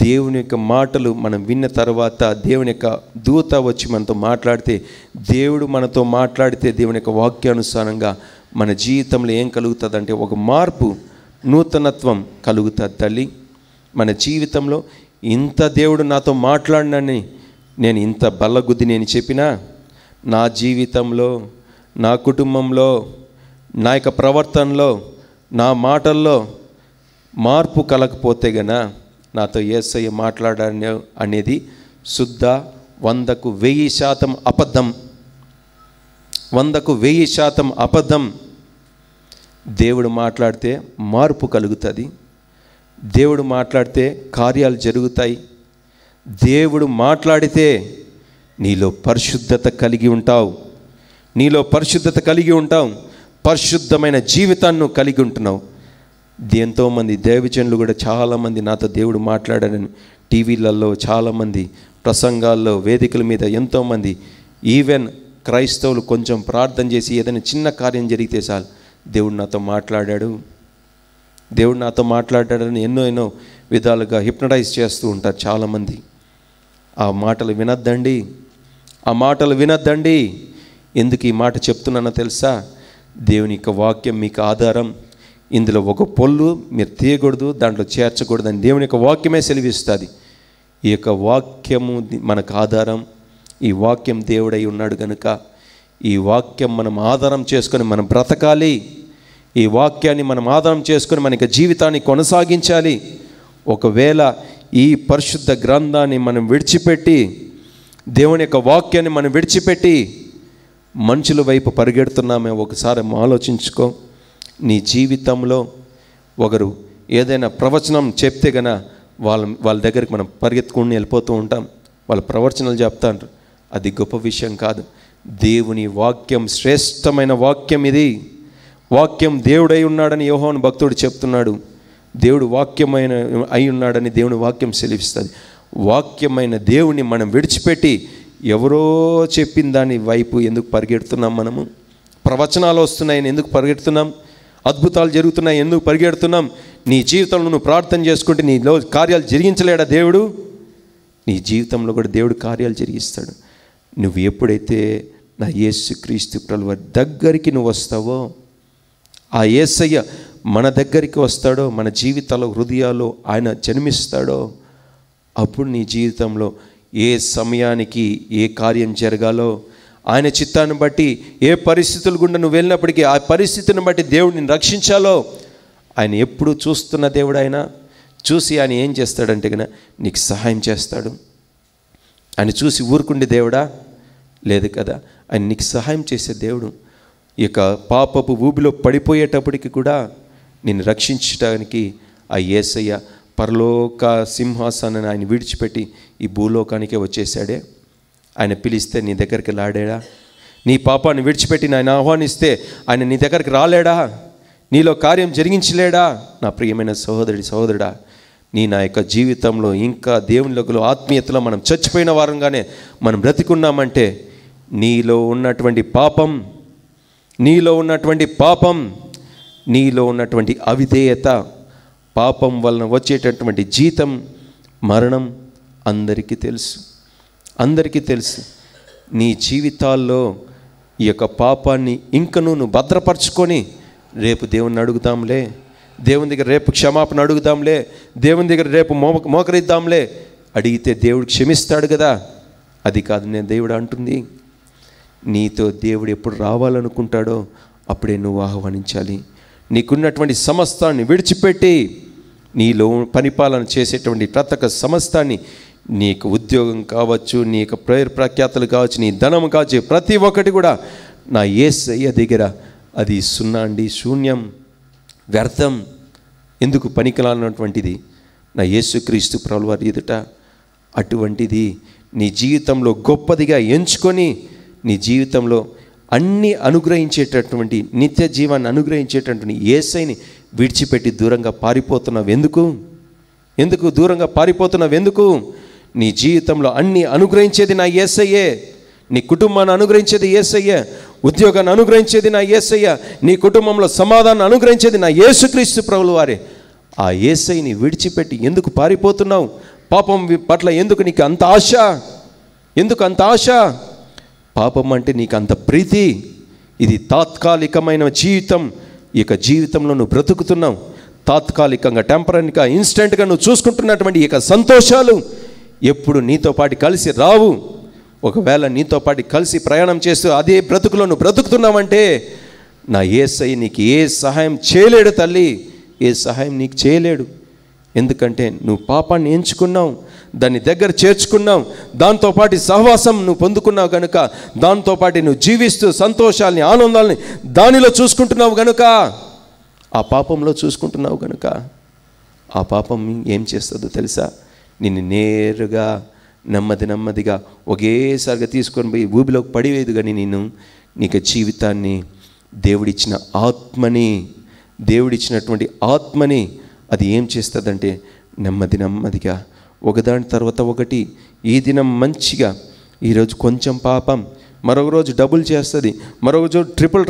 దేవుని యొక్క మాటలు మనం విన్న తర్వాత దేవుని యొక్క దూత వచ్చి మనతో మాట్లాడితే, దేవుడు మనతో మాట్లాడితే దేవుని యొక్క వాక్యానుసారంగా మన జీవితంలో ఏం కలుగుతుంది అంటే ఒక మార్పు, నూతనత్వం కలుగుతుంది తల్లి. మన జీవితంలో ఇంత దేవుడు నాతో మాట్లాడినని నేను ఇంత బల్లగుద్ది నేను చెప్పినా నా జీవితంలో, నా కుటుంబంలో, నా యొక్క ప్రవర్తనలో, నా మాటల్లో మార్పు కలగకపోతే గన నాతో యేసయ్య మాట్లాడాను అనేది శుద్ధ 100కు 1000% అబద్ధం. 100కు 1000% అబద్ధం. దేవుడు మాట్లాడితే మార్పు కలుగుతుంది. దేవుడు మాట్లాడితే కార్యాలు జరుగుతాయి. దేవుడు మాట్లాడితే నీలో పరిశుద్ధత కలిగి ఉంటావు. నీలో పరిశుద్ధత కలిగి ఉంటావు. పరిశుద్ధమైన జీవితాన్ని కలిగి ఉంటున్నావు. ఎంతోమంది దైవజనులు కూడా చాలామంది నాతో దేవుడు మాట్లాడారని టీవీలలో, చాలామంది ప్రసంగాల్లో, వేదికల మీద ఎంతోమంది, ఈవెన్ క్రైస్తవులు కొంచెం ప్రార్థన చేసి ఏదైనా చిన్న కార్యం జరిగితే చాలు దేవుడు నాతో మాట్లాడాడు, దేవుడు నాతో మాట్లాడాడని ఎన్నో విధాలుగా హిప్నటైజ్ చేస్తూ ఉంటారు చాలామంది. ఆ మాటలు వినద్దండి, ఆ మాటలు వినద్దండి. ఎందుకు ఈ మాట చెప్తున్నానో తెలుసా? దేవుని యొక్క వాక్యం మీకు ఆధారం. ఇందులో ఒక పొల్లు మీరు తీయకూడదు, దాంట్లో చేర్చకూడదని దేవుని యొక్క వాక్యమే సెలవిస్తుంది. ఈ యొక్క వాక్యము మనకు ఆధారం. ఈ వాక్యం దేవుడై ఉన్నాడు కనుక ఈ వాక్యం మనం ఆధారం చేసుకొని మనం బ్రతకాలి. ఈ వాక్యాన్ని మనం ఆధారం చేసుకొని మన జీవితాన్ని కొనసాగించాలి. ఒకవేళ ఈ పరిశుద్ధ గ్రంథాన్ని మనం విడిచిపెట్టి, దేవుని యొక్క వాక్యాన్ని మనం విడిచిపెట్టి మనుషుల వైపు పరిగెడుతున్నామే ఒకసారి ఆలోచించుకో. నీ జీవితంలో ఒకరు ఏదైనా ప్రవచనం చెప్తే గన వాళ్ళ దగ్గరికి మనం పరిగెత్తుకుని వెళ్ళిపోతూ ఉంటాం. వాళ్ళ ప్రవచనాలు చెప్తారు. అది గొప్ప విషయం కాదు. దేవుని వాక్యం శ్రేష్టమైన వాక్యం. ఇది వాక్యం దేవుడై ఉన్నాడని యోహాను భక్తుడు చెప్తున్నాడు. దేవుడు వాక్యమైన అయి ఉన్నాడని దేవుని వాక్యం సెలవిస్తుంది. వాక్యమైన దేవుని మనం విడిచిపెట్టి ఎవరో చెప్పిన దాని వైపు ఎందుకు పరిగెడుతున్నాం? మనము ప్రవచనాలు వస్తున్నాయని ఎందుకు పరిగెడుతున్నాం? అద్భుతాలు జరుగుతున్నాయి ఎందుకు పరిగెడుతున్నాం? నీ జీవితంలో నువ్వు ప్రార్థన చేసుకుంటే నీలో కార్యాలు జరిగించలేడా దేవుడు? నీ జీవితంలో కూడా దేవుడు కార్యాలు జరిగిస్తాడు. నువ్వు ఎప్పుడైతే నా యేసుక్రీస్తు ప్రభువు దగ్గరికి నువ్వు వస్తావో, ఆ యేసయ్య మన దగ్గరికి వస్తాడో, మన జీవితాల్లో హృదయాల్లో ఆయన జన్మిస్తాడో, అప్పుడు నీ జీవితంలో ఏ సమయానికి ఏ కార్యం జరగాలో, ఆయన చిత్తాన్ని బట్టి ఏ పరిస్థితుల గుండా నువ్వు వెళ్ళినప్పటికీ ఆ పరిస్థితిని బట్టి దేవుడిని రక్షించాలో ఆయన ఎప్పుడు చూస్తున్న దేవుడు. ఆయన చూసి ఆయన ఏం చేస్తాడంటే కనుక నీకు సహాయం చేస్తాడు. ఆయన చూసి ఊరుకుండే దేవుడా? లేదు కదా. ఆయన నీకు సహాయం చేసే దేవుడు. ఈ యొక్క పాపపు ఊబిలో పడిపోయేటప్పటికి కూడా నిన్ను రక్షించడానికి ఆ యేసయ్య పరలోక సింహాసనాన్ని ఆయన విడిచిపెట్టి ఈ భూలోకానికే వచ్చేసాడే. ఆయన పిలిస్తే నీ దగ్గరికి లాడాడా? నీ పాపాన్ని విడిచిపెట్టి ఆయన ఆహ్వానిస్తే ఆయన నీ దగ్గరికి రాలేడా? నీలో కార్యం జరిగించలేడా? నా ప్రియమైన సహోదరుడా, నా యొక్క జీవితంలో ఇంకా దేవునిలో ఆత్మీయతలో మనం చచ్చిపోయిన వారంగానే మనం బ్రతికున్నామంటే నీలో ఉన్నటువంటి పాపం, నీలో ఉన్నటువంటి అవిధేయత, పాపం వలన వచ్చేటటువంటి జీతం మరణం అందరికీ తెలుసు. నీ జీవితాల్లో ఈ యొక్క పాపాన్ని ఇంకనూ నువ్వు భద్రపరచుకొని రేపు దేవుణ్ణి అడుగుదాంలే, దేవుని దగ్గర రేపు క్షమాపణ అడుగుదాంలే, దేవుని దగ్గర రేపు మోకరిద్దాంలే అడిగితే దేవుడు క్షమిస్తాడు కదా. అది కాదు నేను దేవుడు అంటుంది. నీతో దేవుడు ఎప్పుడు రావాలనుకుంటాడో అప్పుడే నువ్వు ఆహ్వానించాలి. నీకున్నటువంటి సమస్తాన్ని విడిచిపెట్టి నీలో పరిపాలన చేసేటువంటి ప్రతి ఒక్క సమస్తాన్ని, నీకు ఉద్యోగం కావచ్చు, నీ యొక్క ప్రేయర్ ప్రఖ్యాతలు కావచ్చు, నీ ధనం కావచ్చు, ప్రతి ఒక్కటి కూడా నా యేసయ్య దగ్గర అది శూన్యం, వ్యర్థం, ఎందుకు పనికిరానటువంటిది నా యేసుక్రీస్తు ప్రభువారి ఎదుట అటువంటిది నీ జీవితంలో గొప్పదిగా ఎంచుకొని నీ జీవితంలో అన్నీ అనుగ్రహించేటటువంటి నిత్య జీవాన్ని అనుగ్రహించేటటువంటి యేసయ్యని విడిచిపెట్టి దూరంగా పారిపోతున్నావు ఎందుకు దూరంగా పారిపోతున్నావు ఎందుకు? నీ జీవితంలో అన్నీ అనుగ్రహించేది నా యేసయ్యే. నీ కుటుంబాన్ని అనుగ్రహించేది యేసయ్యే. ఉద్యోగాన్ని అనుగ్రహించేది నా యేసయ్య. నీ కుటుంబంలో సమాధానం అనుగ్రహించేది నా యేసుక్రీస్తు ప్రభువు వారే. ఆ యేసయ్యని విడిచిపెట్టి ఎందుకు పారిపోతున్నావు? పాపం పట్ల ఎందుకు నీకు అంత ఆశ? ఎందుకు అంత ఆశ? పాపం అంటే నీకు అంత ప్రీతి. ఇది తాత్కాలికమైన జీవితం. ఇక జీవితంలో నువ్వు బ్రతుకుతున్నావు తాత్కాలికంగా, టెంపరీగా, ఇన్స్టెంట్గా నువ్వు చూసుకుంటున్నటువంటి ఇక సంతోషాలు ఎప్పుడు నీతో పాటు కలిసి రావు. ఒకవేళ నీతో పాటు కలిసి ప్రయాణం చేస్తూ అదే బ్రతుకులో నువ్వు బ్రతుకుతున్నావంటే నా యేసయ్య నీకు ఏ సహాయం చేయలేడు తల్లి, ఏ సహాయం నీకు చేయలేడు. ఎందుకంటే నువ్వు పాపాన్ని ఎంచుకున్నావు, దాన్ని దగ్గర చేర్చుకున్నావు, దాంతోపాటు సహవాసం నువ్వు పొందుకున్నావు కనుక, దాంతోపాటు నువ్వు జీవిస్తూ సంతోషాలని ఆనందాలని దానిలో చూసుకుంటున్నావు కనుక, ఆ పాపంలో చూసుకుంటున్నావు కనుక ఆ పాపం ఏం చేస్తుందో తెలుసా? నిన్ను నేరుగా నెమ్మదిగా ఒకేసారిగా తీసుకొని పోయి ఊబిలోకి పడివేదు. కానీ నీకు జీవితాన్ని దేవుడిచ్చినటువంటి ఆత్మని అది ఏం చేస్తుందంటే నెమ్మదిగా ఒకదాని తర్వాత ఒకటి, ఈ దినం మంచిగా, ఈరోజు కొంచెం పాపం, మరొక రోజు డబుల్ చేస్తుంది, మరొక రోజు ట్రిపుల్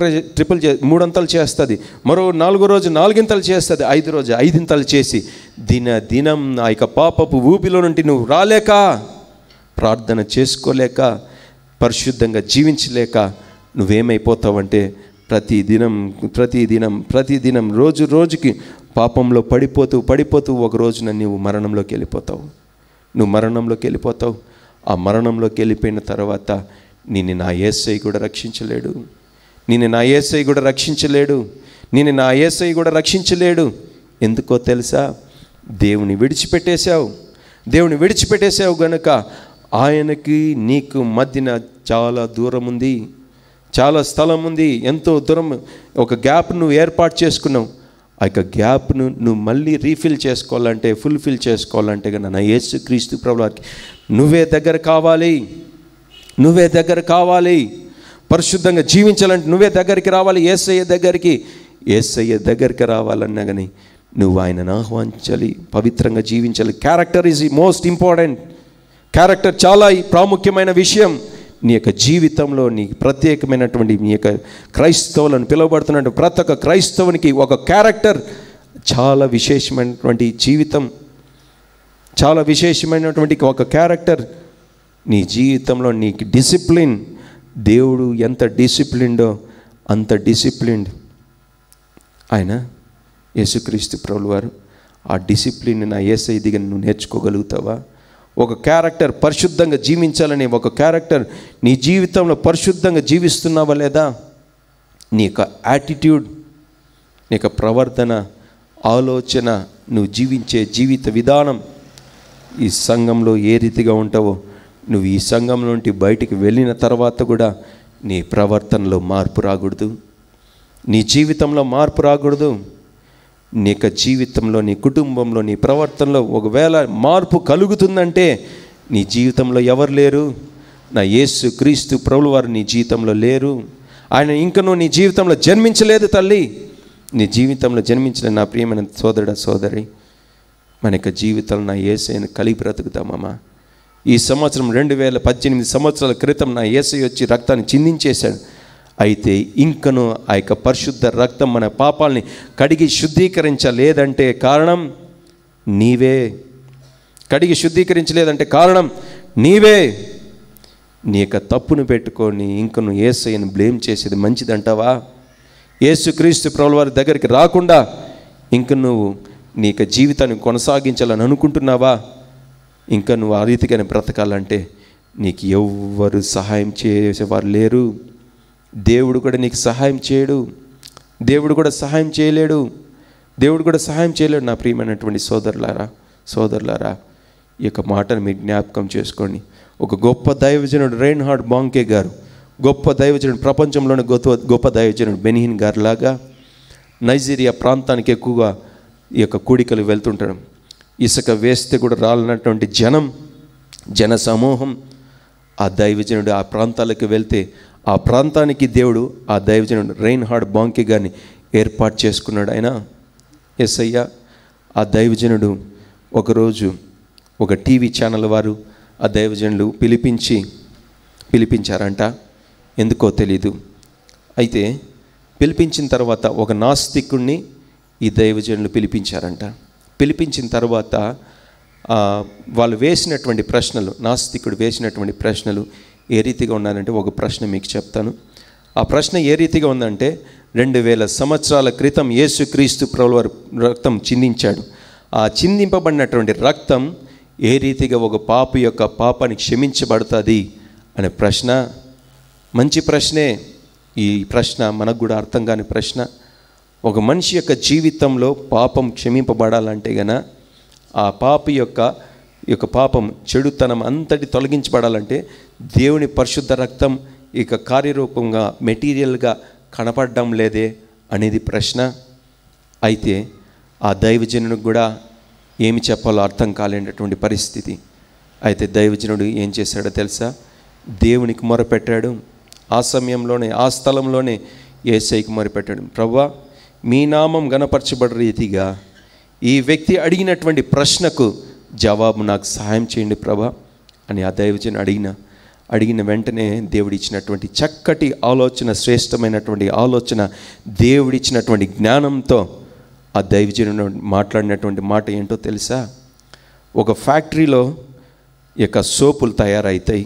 3 అంతలు చేస్తుంది, మరో 4వ రోజు 4 ఇంతలు చేస్తుంది, 5వ రోజు 5 ఇంతలు చేసి దినం ఆ యొక్క పాపపు ఊపిలో నుండి నువ్వు రాలేక, ప్రార్థన చేసుకోలేక, పరిశుద్ధంగా జీవించలేక నువ్వేమైపోతావంటే ప్రతిదినం రోజుకి పాపంలో పడిపోతూ ఒక రోజున నువ్వు మరణంలోకి వెళ్ళిపోతావు. ఆ మరణంలోకి వెళ్ళిపోయిన తర్వాత నిన్ను నా యేసయ్య కూడా రక్షించలేడు. ఎందుకో తెలుసా? దేవుని విడిచిపెట్టేశావు గనుక ఆయనకి నీకు మధ్యన చాలా దూరం ఉంది, చాలా స్థలం ఉంది, ఎంతో దూరం. ఒక గ్యాప్ నువ్వు ఏర్పాటు చేసుకున్నావు. ఆ యొక్క గ్యాప్ను నువ్వు మళ్ళీ ఫుల్ఫిల్ చేసుకోవాలంటే కన్నా నా యేసుక్రీస్తు ప్రభువారికి నువ్వే దగ్గర కావాలి. పరిశుద్ధంగా జీవించాలంటే నువ్వే దగ్గరికి రావాలి. యేసయ్య దగ్గరికి రావాలన్నా కానీ నువ్వు ఆయనను ఆహ్వానించాలి, పవిత్రంగా జీవించాలి. Character is the most important. Character చాలా ప్రాముఖ్యమైన విషయం. నీ యొక్క జీవితంలో నీ ప్రత్యేకమైనటువంటి నీ యొక్క క్రైస్తవులను పిలువబడుతున్నటువంటి ప్రతి ఒక్క క్రైస్తవునికి ఒక క్యారెక్టర్, చాలా విశేషమైనటువంటి జీవితం, చాలా విశేషమైనటువంటి ఒక క్యారెక్టర్. నీ జీవితంలో నీకు డిసిప్లిన్, దేవుడు ఎంత డిసిప్లిన్డో అంత డిసిప్లిన్డ్ ఆయన యేసుక్రీస్తు ప్రభువారు. ఆ డిసిప్లిన్ నా యేసయ్య దగ్గర నువ్వు నేర్చుకోగలుగుతావా? ఒక క్యారెక్టర్, పరిశుద్ధంగా జీవించాలనే ఒక క్యారెక్టర్ నీ జీవితంలో పరిశుద్ధంగా జీవిస్తున్నావా లేదా? నీ యొక్క యాటిట్యూడ్, నీ యొక్క ప్రవర్తన, ఆలోచన, నువ్వు జీవించే జీవిత విధానం, ఈ సంఘంలో ఏ రీతిగా ఉంటావో, నువ్వు ఈ సంఘం నుండి బయటికి వెళ్ళిన తర్వాత కూడా నీ ప్రవర్తనలో మార్పు రాకూడదు, నీ జీవితంలో మార్పు రాకూడదు. నీ యొక్క జీవితంలో, నీ కుటుంబంలో, నీ ప్రవర్తనలో ఒకవేళ మార్పు కలుగుతుందంటే నీ జీవితంలో ఎవరు లేరు? నా యేసుక్రీస్తు ప్రభువు వారు నీ జీవితంలో లేరు. ఆయన ఇంకనూ నీ జీవితంలో జన్మించలేదు తల్లి. నీ జీవితంలో జన్మించిన నా ప్రియమైన సోదరుడా, సోదరి, మన యొక్క జీవితంలో నా యేసయ్యను కలిగి బ్రతుకుతామమ్మా. ఈ సంవత్సరం 2018 సంవత్సరాల క్రితం నా యేసయ్య వచ్చి రక్తాన్ని చిందించేశాడు. అయితే ఇంకను ఆ యొక్క పరిశుద్ధ రక్తం మన పాపాలని కడిగి శుద్ధీకరించలేదంటే కారణం నీవే. నీ యొక్క తప్పును పెట్టుకొని ఇంకను యేసయ్యను బ్లేమ్ చేసేది మంచిదంటావా? యేసుక్రీస్తు ప్రభువు వారి దగ్గరికి రాకుండా ఇంక నువ్వు నీ యొక్క జీవితాన్ని కొనసాగించాలని అనుకుంటున్నావా? ఇంకా నువ్వు ఆ రీతిగానే బ్రతకాలంటే నీకు ఎవ్వరు సహాయం చేసేవారు లేరు. దేవుడు కూడా నీకు సహాయం చేయడు. దేవుడు కూడా సహాయం చేయలేడు. నా ప్రియమైనటువంటి సోదరులారా, ఈ యొక్క మాటను మీరు జ్ఞాపకం చేసుకోండి. ఒక గొప్ప దైవజనుడు రైన్హార్డ్ బాంకే గారు, గొప్ప దైవజనుడు, ప్రపంచంలోని గొప్ప దైవజనుడు బెనిహిన్ గారు లాగా నైజీరియా ప్రాంతానికి ఎక్కువగా ఈ యొక్క కూడికలు వెళ్తుంటాడు. ఇసుక వేస్తే కూడా రాలన్నటువంటి జనం జన సమూహం. ఆ దైవజనుడు ఆ ప్రాంతాలకు వెళ్తే ఆ ప్రాంతానికి దేవుడు ఆ దైవజనుడు రైన్హార్డ్ బాంకే గారిని ఏర్పాటు చేసుకున్నాడు. ఆయన యేసయ్య. ఆ దైవజనుడు ఒకరోజు ఒక టీవీ ఛానల్ వారు ఆ దైవజనులు పిలిపించారంట. ఎందుకో తెలీదు. అయితే పిలిపించిన తర్వాత ఒక నాస్తికుడిని ఈ దైవజనులు పిలిపించారంట. పిలిపించిన తర్వాత వాళ్ళు వేసినటువంటి ప్రశ్నలు, నాస్తికుడు వేసినటువంటి ప్రశ్నలు ఏ రీతిగా ఉన్నారంటే, ఒక ప్రశ్న మీకు చెప్తాను. ఆ ప్రశ్న ఏ రీతిగా ఉందంటే, 2000 సంవత్సరాల క్రితం యేసుక్రీస్తు ప్రభువారు రక్తం చిందించాడు. ఆ చిందింపబడినటువంటి రక్తం ఏ రీతిగా ఒక పాపి యొక్క పాపాన్ని క్షమించబడుతుంది అనే ప్రశ్న. మంచి ప్రశ్నే. ఈ ప్రశ్న మనకు కూడా అర్థం కాని ప్రశ్న. ఒక మనిషి యొక్క జీవితంలో పాపం క్షమింపబడాలంటే గన ఆ పాపి యొక్క పాపం, చెడుతనం అంతటి తొలగించబడాలంటే దేవుని పరిశుద్ధ రక్తం ఇక కార్యరూపంగా మెటీరియల్గా కనపడడం లేదే అనేది ప్రశ్న. అయితే ఆ దైవజనుడికి కూడా ఏమి చెప్పాలో అర్థం కాలేనటువంటి పరిస్థితి. అయితే దైవజనుడు ఏం చేశాడో తెలుసా? దేవునికి మొరపెట్టాడు. ఆ సమయంలోనే, ఆ స్థలంలోనే యేసయ్యకు మొరపెట్టాడు. ప్రభువా, మీ నామం గణపరచబడే రీతిగా ఈ వ్యక్తి అడిగినటువంటి ప్రశ్నకు జవాబు నాకు సహాయం చేయండి ప్రభా అని ఆ దైవజనుడు అడిగిన వెంటనే దేవుడిచ్చినటువంటి చక్కటి ఆలోచన, శ్రేష్టమైనటువంటి ఆలోచన, దేవుడిచ్చినటువంటి జ్ఞానంతో ఆ దైవజనుడు మాట్లాడినటువంటి మాట ఏంటో తెలుసా? ఒక ఫ్యాక్టరీలో ఇక సోపులు తయారవుతాయి.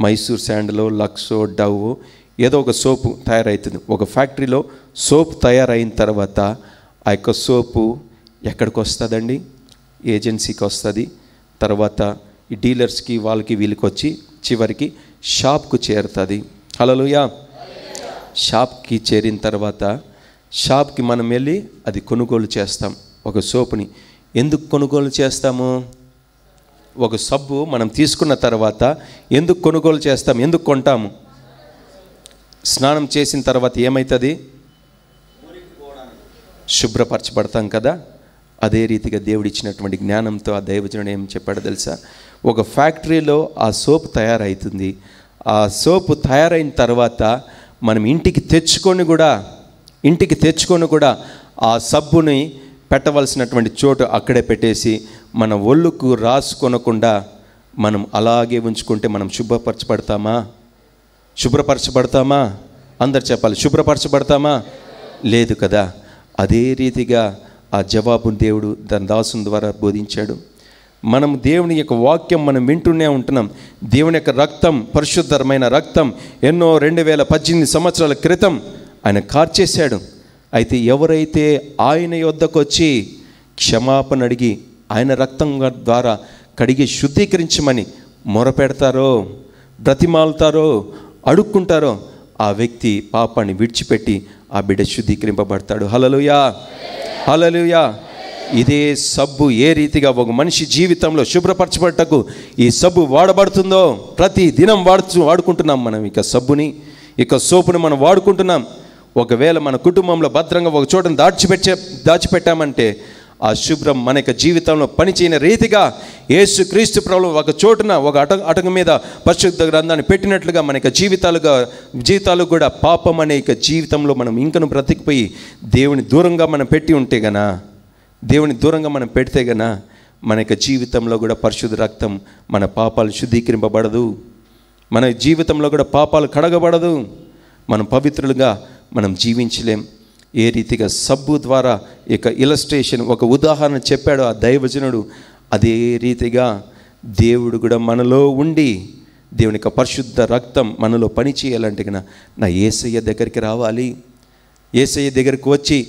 మైసూర్ శాండలో, లక్సో, డవ్ ఏదో ఒక సోపు తయారవుతుంది. ఒక ఫ్యాక్టరీలో సోపు తయారైన తర్వాత ఆ యొక్క సోపు ఎక్కడికి వస్తుందండి? ఏజెన్సీకి వస్తుంది. తర్వాత ఈ డీలర్స్కి, వాళ్ళకి, వీళ్ళకి వచ్చి చివరికి షాప్కు చేరుతుంది. హల్లెలూయా. షాప్కి చేరిన తర్వాత షాప్కి మనం వెళ్ళి అది కొనుగోలు చేస్తాం. ఒక సోపుని ఎందుకు కొనుగోలు చేస్తాము? ఒక సబ్బు మనం తీసుకున్న తర్వాత ఎందుకు కొనుగోలు చేస్తాం? ఎందుకు కొంటాము? స్నానం చేసిన తర్వాత ఏమవుతుంది? శుభ్రపరచబడతాం కదా. అదే రీతిగా దేవుడిచ్చినటువంటి జ్ఞానంతో ఆ దైవజనుడు ఏం చెప్పాడో తెలుసా? ఒక ఫ్యాక్టరీలో ఆ సోపు తయారవుతుంది. ఆ సోపు తయారైన తర్వాత మనం ఇంటికి తెచ్చుకొని కూడా ఆ సబ్బుని పెట్టవలసినటువంటి చోటు అక్కడే పెట్టేసి మన ఒళ్ళుకు రాసుకొనకుండా మనం అలాగే ఉంచుకుంటే మనం శుభ్రపరచబడతామా? అందరు చెప్పాలి, శుభ్రపరచబడతామా? లేదు కదా. అదే రీతిగా ఆ జవాబును దేవుడు దాని దాసుని ద్వారా బోధించాడు. మనం దేవుని యొక్క వాక్యం మనం వింటూనే ఉంటున్నాం. దేవుని యొక్క రక్తం, పరిశుద్ధమైన రక్తం ఎన్నో 2018 సంవత్సరాల క్రితం ఆయన కార్చేశాడు. అయితే ఎవరైతే ఆయన యొద్దకు వచ్చి క్షమాపణ అడిగి ఆయన రక్తం ద్వారా కడిగి శుద్ధీకరించమని మొరపెడతారో, బ్రతిమాలుతారో, అడుక్కుంటారో ఆ వ్యక్తి పాపాన్ని విడిచిపెట్టి ఆ బిడ్డ శుద్ధీకరింపబడతాడు. హల్లెలూయా, హల్లెలూయా. ఇదే సబ్బు ఏ రీతిగా ఒక మనిషి జీవితంలో శుభ్రపరచబడటకు ఈ సబ్బు వాడబడుతుందో, ప్రతి దినం వాడుకుంటున్నాం మనం. ఇక సబ్బుని, ఇక సోపుని మనం వాడుకుంటున్నాం. ఒకవేళ మన కుటుంబంలో భద్రంగా ఒక చోటను దాచిపెట్టామంటే ఆ శుభ్రం మన యొక్క జీవితంలో పనిచేయని రీతిగా యేసుక్రీస్తు ప్రభువు ఒక చోటున ఒక అటక మీద పరిశుద్ధ గ్రంథాన్ని పెట్టినట్లుగా మన యొక్క జీవితాలు కూడా పాపం అనే ఇక జీవితంలో మనం ఇంకను బ్రతికిపోయి దేవుని దూరంగా మనం పెడితే గన మన యొక్క జీవితంలో కూడా పరిశుద్ధ రక్తం మన పాపాలు శుద్ధీకరింపబడదు. మన జీవితంలో కూడా పాపాలు కడగబడదు. మనం పవిత్రులుగా మనం జీవించలేం. ఏ రీతిగా సబ్బు ద్వారా ఇక ఇలస్ట్రేషన్, ఒక ఉదాహరణ చెప్పాడు ఆ దైవజనుడు, అదే రీతిగా దేవుడు కూడా మనలో ఉండి దేవుని యొక్క పరిశుద్ధ రక్తం మనలో పని చేయాలంటే కన్నా నా యేసయ్య దగ్గరికి రావాలి. యేసయ్య దగ్గరికి వచ్చి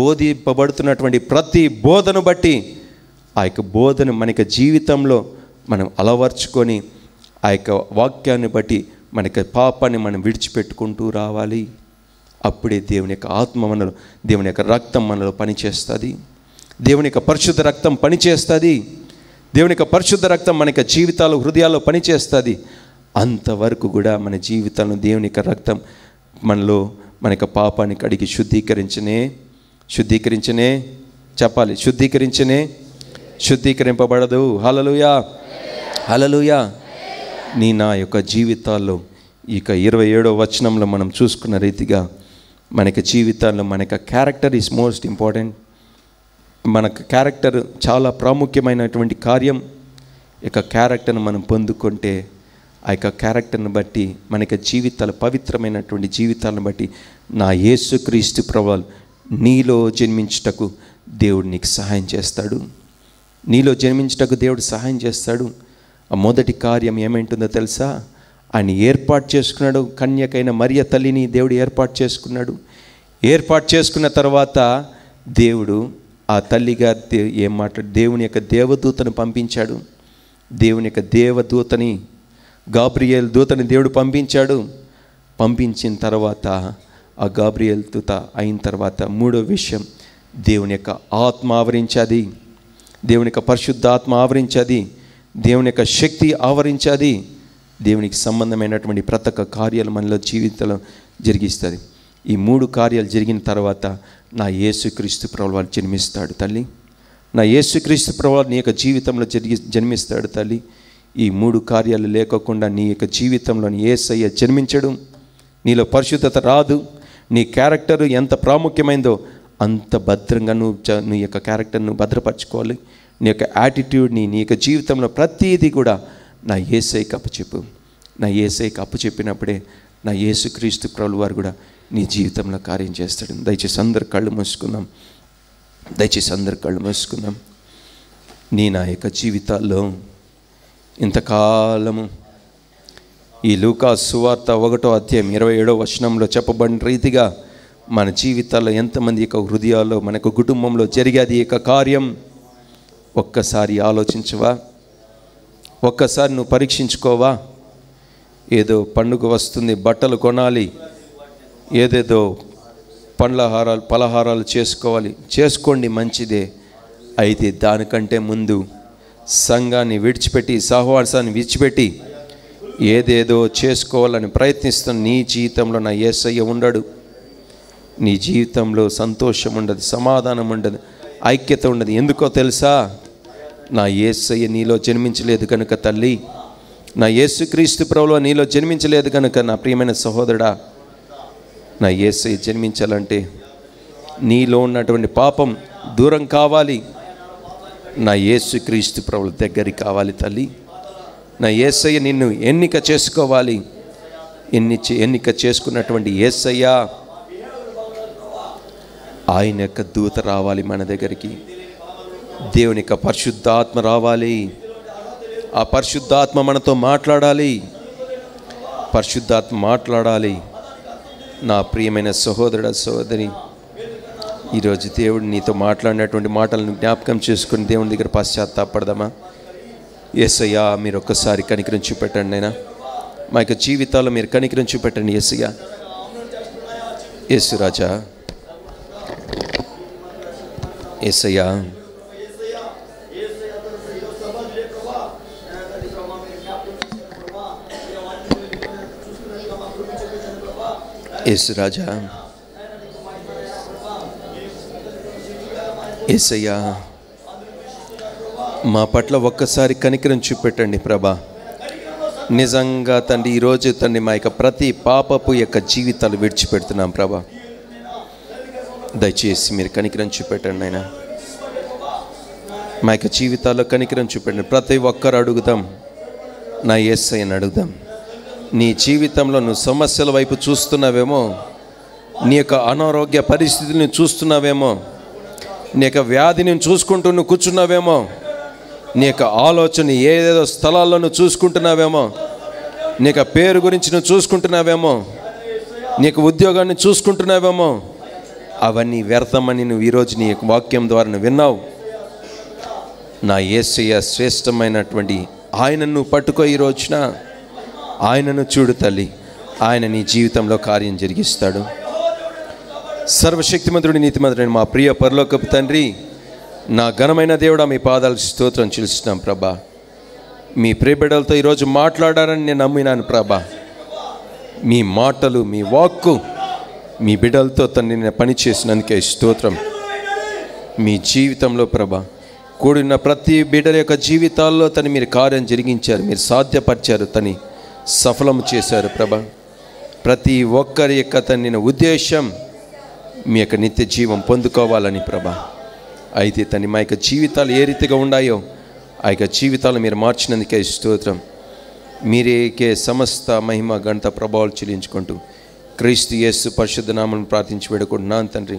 బోధింపబడుతున్నటువంటి ప్రతి బోధను బట్టి ఆ యొక్క బోధను మన యొక్క జీవితంలో మనం అలవర్చుకొని ఆ యొక్క వాక్యాన్ని బట్టి మన యొక్క పాపాన్ని మనం విడిచిపెట్టుకుంటూ రావాలి. అప్పుడే దేవుని యొక్క ఆత్మ మనలో, దేవుని యొక్క రక్తం మనలో పనిచేస్తుంది. దేవుని యొక్క పరిశుద్ధ రక్తం పనిచేస్తుంది. దేవుని యొక్క పరిశుద్ధ రక్తం మన యొక్క జీవితాలు, హృదయాల్లో పనిచేస్తుంది. అంతవరకు కూడా మన జీవితంలో దేవుని యొక్క రక్తం మనలో మన యొక్క పాపాన్ని కడిగి శుద్ధీకరించనే చెప్పాలి, శుద్ధీకరింపబడదు. హల్లెలూయా, హల్లెలూయా. నా యొక్క జీవితాల్లో ఇక 27వ వచనంలో మనం చూసుకున్న రీతిగా మనకి జీవితాల్లో మన యొక్క క్యారెక్టర్ ఈజ్ మోస్ట్ ఇంపార్టెంట్. మనకు క్యారెక్టర్ చాలా ప్రాముఖ్యమైనటువంటి కార్యం. ఇక క్యారెక్టర్ను మనం పొందుకుంటే ఆ యొక్క క్యారెక్టర్ని బట్టి మన యొక్క జీవితాలు పవిత్రమైనటువంటి జీవితాలను బట్టి నా యేసుక్రీస్తు ప్రభువు నీలో జన్మించుటకు దేవుడు నీకు సహాయం చేస్తాడు. నీలో జన్మించుటకు దేవుడు సహాయం చేస్తాడు. ఆ మొదటి కార్యం ఏమైంటుందో తెలుసా? ఆయన ఏర్పాటు చేసుకున్నాడు. కన్యకైన మరియ తల్లిని దేవుడు ఏర్పాటు చేసుకున్నాడు. ఏర్పాటు చేసుకున్న తర్వాత దేవుడు ఆ తల్లిగా ఏం మాట్లాడు, దేవుని యొక్క దేవదూతను పంపించాడు. దేవుని యొక్క దేవదూతని, గాబ్రియేల్ దూతని దేవుడు పంపించాడు. పంపించిన తర్వాత ఆ గాబ్రియేల్ దూత అయిన తర్వాత మూడో విషయం, దేవుని యొక్క ఆత్మ ఆవరించాది. దేవుని యొక్క పరిశుద్ధాత్మ ఆవరించాది. దేవుని యొక్క శక్తి ఆవరించాది. దేవునికి సంబంధమైనటువంటి ప్రతి ఒక్క కార్యాలు మనలో జీవితంలో జరిగిస్తుంది. ఈ మూడు కార్యాలు జరిగిన తర్వాత నా యేసుక్రీస్తు ప్రభువు జన్మిస్తాడు తల్లి. నా యేసుక్రీస్తు ప్రభువు నీ యొక్క జీవితంలో జన్మిస్తాడు తల్లి. ఈ మూడు కార్యాలు లేకోకుండా నీ యొక్క జీవితంలో యేసయ్య జన్మించడు. నీలో పరిశుద్ధత రాదు. నీ క్యారెక్టర్ ఎంత ప్రాముఖ్యమైందో అంత భద్రంగా నీ యొక్క క్యారెక్టర్ను భద్రపరచుకోవాలి. నీ యొక్క యాటిట్యూడ్ని, నీ యొక్క జీవితంలో ప్రతీది కూడా నా యేసయ్యకి అప్పచెప్పు. నా యేసయ్యకి అప్పచెప్పినప్పుడే నా యేసుక్రీస్తు ప్రభువు వారు కూడా నీ జీవితంలో కార్యం చేస్తాడు. దయచేసి అందరు కళ్ళు మూసుకుందాం. దయచేసి అందరు కళ్ళు మూసుకుందాం. నా యొక్క జీవితాల్లో ఇంతకాలము ఈ లూకా సువార్త 1వ అధ్యాయం 27వ వచనంలో చెప్పబడిన రీతిగా మన జీవితాల్లో ఎంతమంది యొక్క హృదయాల్లో, మనకు కుటుంబంలో జరిగేది యొక్క కార్యం ఒక్కసారి ఆలోచించవా? ఒక్కసారి నువ్వు పరీక్షించుకోవా? ఏదో పండుగ వస్తుంది, బట్టలు కొనాలి, ఏదేదో పలహారాలు చేసుకోవాలి. చేసుకోండి, మంచిదే. అయితే దానికంటే ముందు సంఘాన్ని విడిచిపెట్టి, సహవాసాన్ని విడిచిపెట్టి ఏదేదో చేసుకోవాలని ప్రయత్నిస్తున్న నీ జీవితంలో నా యేసయ్య ఉండడు. నీ జీవితంలో సంతోషం ఉండదు, సమాధానం ఉండదు, ఐక్యత ఉండదు. ఎందుకో తెలుసా? నా యేసయ్య నీలో జన్మించలేదు కనుక తల్లి. నా యేసుక్రీస్తు ప్రభువులో నీలో జన్మించలేదు కనుక నా ప్రియమైన సహోదరుడా, నా యేసయ్య జన్మించాలంటే నీలో ఉన్నటువంటి పాపం దూరం కావాలి. నా యేసుక్రీస్తు ప్రభువు దగ్గరికి కావాలి తల్లి. నా యేసయ్య నిన్ను ఎన్నిక చేసుకోవాలి. ఎన్నిక చేసుకున్నటువంటి యేసయ్య ఆయన యొక్క దూత రావాలి మన దగ్గరికి. దేవుని యొక్క పరిశుద్ధాత్మ రావాలి. ఆ పరిశుద్ధాత్మ మనతో మాట్లాడాలి. పరిశుద్ధాత్మ మాట్లాడాలి. నా ప్రియమైన సహోదరుడ, సహోదరి, ఈరోజు దేవుడు నీతో మాట్లాడినటువంటి మాటలను జ్ఞాపకం చేసుకుని దేవుని దగ్గర పశ్చాత్తాపడదామా? యేసయ్యా, మీరు ఒక్కసారి కనికరం చూపెట్టండి. నైనా మా యొక్క జీవితాల్లో మీరు కనికరం చూపెట్టండి. యేసయ్యా, యేసురాజా, యేసయ్యా, యేసురాజా, యేసయ్యా, మా పట్ల ఒక్కసారి కనికరం చూపెట్టండి ప్రభా. నిజంగా తండ్రి, ఈరోజు తండ్రి మా యొక్క ప్రతి పాపపు యొక్క జీవితాలు విడిచిపెడుతున్నాం ప్రభా. దయచేసి మీరు కనికరం చూపెట్టండి నాయనా. మా యొక్క జీవితాల్లో కనికరం చూపెట్టండి. ప్రతి ఒక్కరు అడుగుదాం, నా యేసయ్యని అడుగుదాం. నీ జీవితంలో నువ్వు సమస్యల వైపు చూస్తున్నావేమో, నీ యొక్క అనారోగ్య పరిస్థితులను చూస్తున్నావేమో, నీ యొక్క వ్యాధిని చూసుకుంటూ నువ్వు కూర్చున్నావేమో, నీ యొక్క ఆలోచన ఏదేదో స్థలాల్లో నువ్వు చూసుకుంటున్నావేమో, నీ యొక్క పేరు గురించి నువ్వు చూసుకుంటున్నావేమో, నీ యొక్క ఉద్యోగాన్ని చూసుకుంటున్నావేమో, అవన్నీ వ్యర్థమని నువ్వు ఈరోజు నీ యొక్క వాక్యం ద్వారా నువ్వు విన్నావు. నా యేసయ్య శ్రేష్టమైనటువంటి ఆయనను నువ్వు పట్టుకో. ఈ రోజున ఆయనను చూడు తల్లి. ఆయన నీ జీవితంలో కార్యం జరిగిస్తాడు. సర్వశక్తిమంతుడు, నీతిమంతుడైన మా ప్రియ పరలోకపు తండ్రి, నా ఘనమైన దేవుడా, మీ పాదాలకు స్తోత్రం చెల్లిస్తున్నాం ప్రభా. మీ ప్రియబిడ్డలతో ఈరోజు మాట్లాడారని నేను నమ్మినాను ప్రభా. మీ మాటలు, మీ వాక్కు మీ బిడ్డలతో తండ్రి నేను పని చేసినందుకే స్తోత్రం. మీ జీవితంలో ప్రభా కూడిన ప్రతి బిడ్డల యొక్క జీవితాల్లో తను మీరు కార్యం జరిగించారు, మీరు సాధ్యపరిచారు, తని సఫలం చేశారు ప్రభా. ప్రతి ఒక్కరి యొక్క తన ఉద్దేశం మీ యొక్క నిత్య జీవం పొందుకోవాలని ప్రభా. అయితే తని మా యొక్క జీవితాలు ఏ రీతిగా ఉన్నాయో ఆ యొక్క జీవితాలు మీరు మార్చినందుకే స్తోత్రం. మీరేకే సమస్త మహిమ ఘనత ప్రభావాలు చెల్లించుకుంటూ క్రీస్తు యేసు పరిశుద్ధ నామమున ప్రార్థించి వేడుకుంటున్నాను తండ్రి.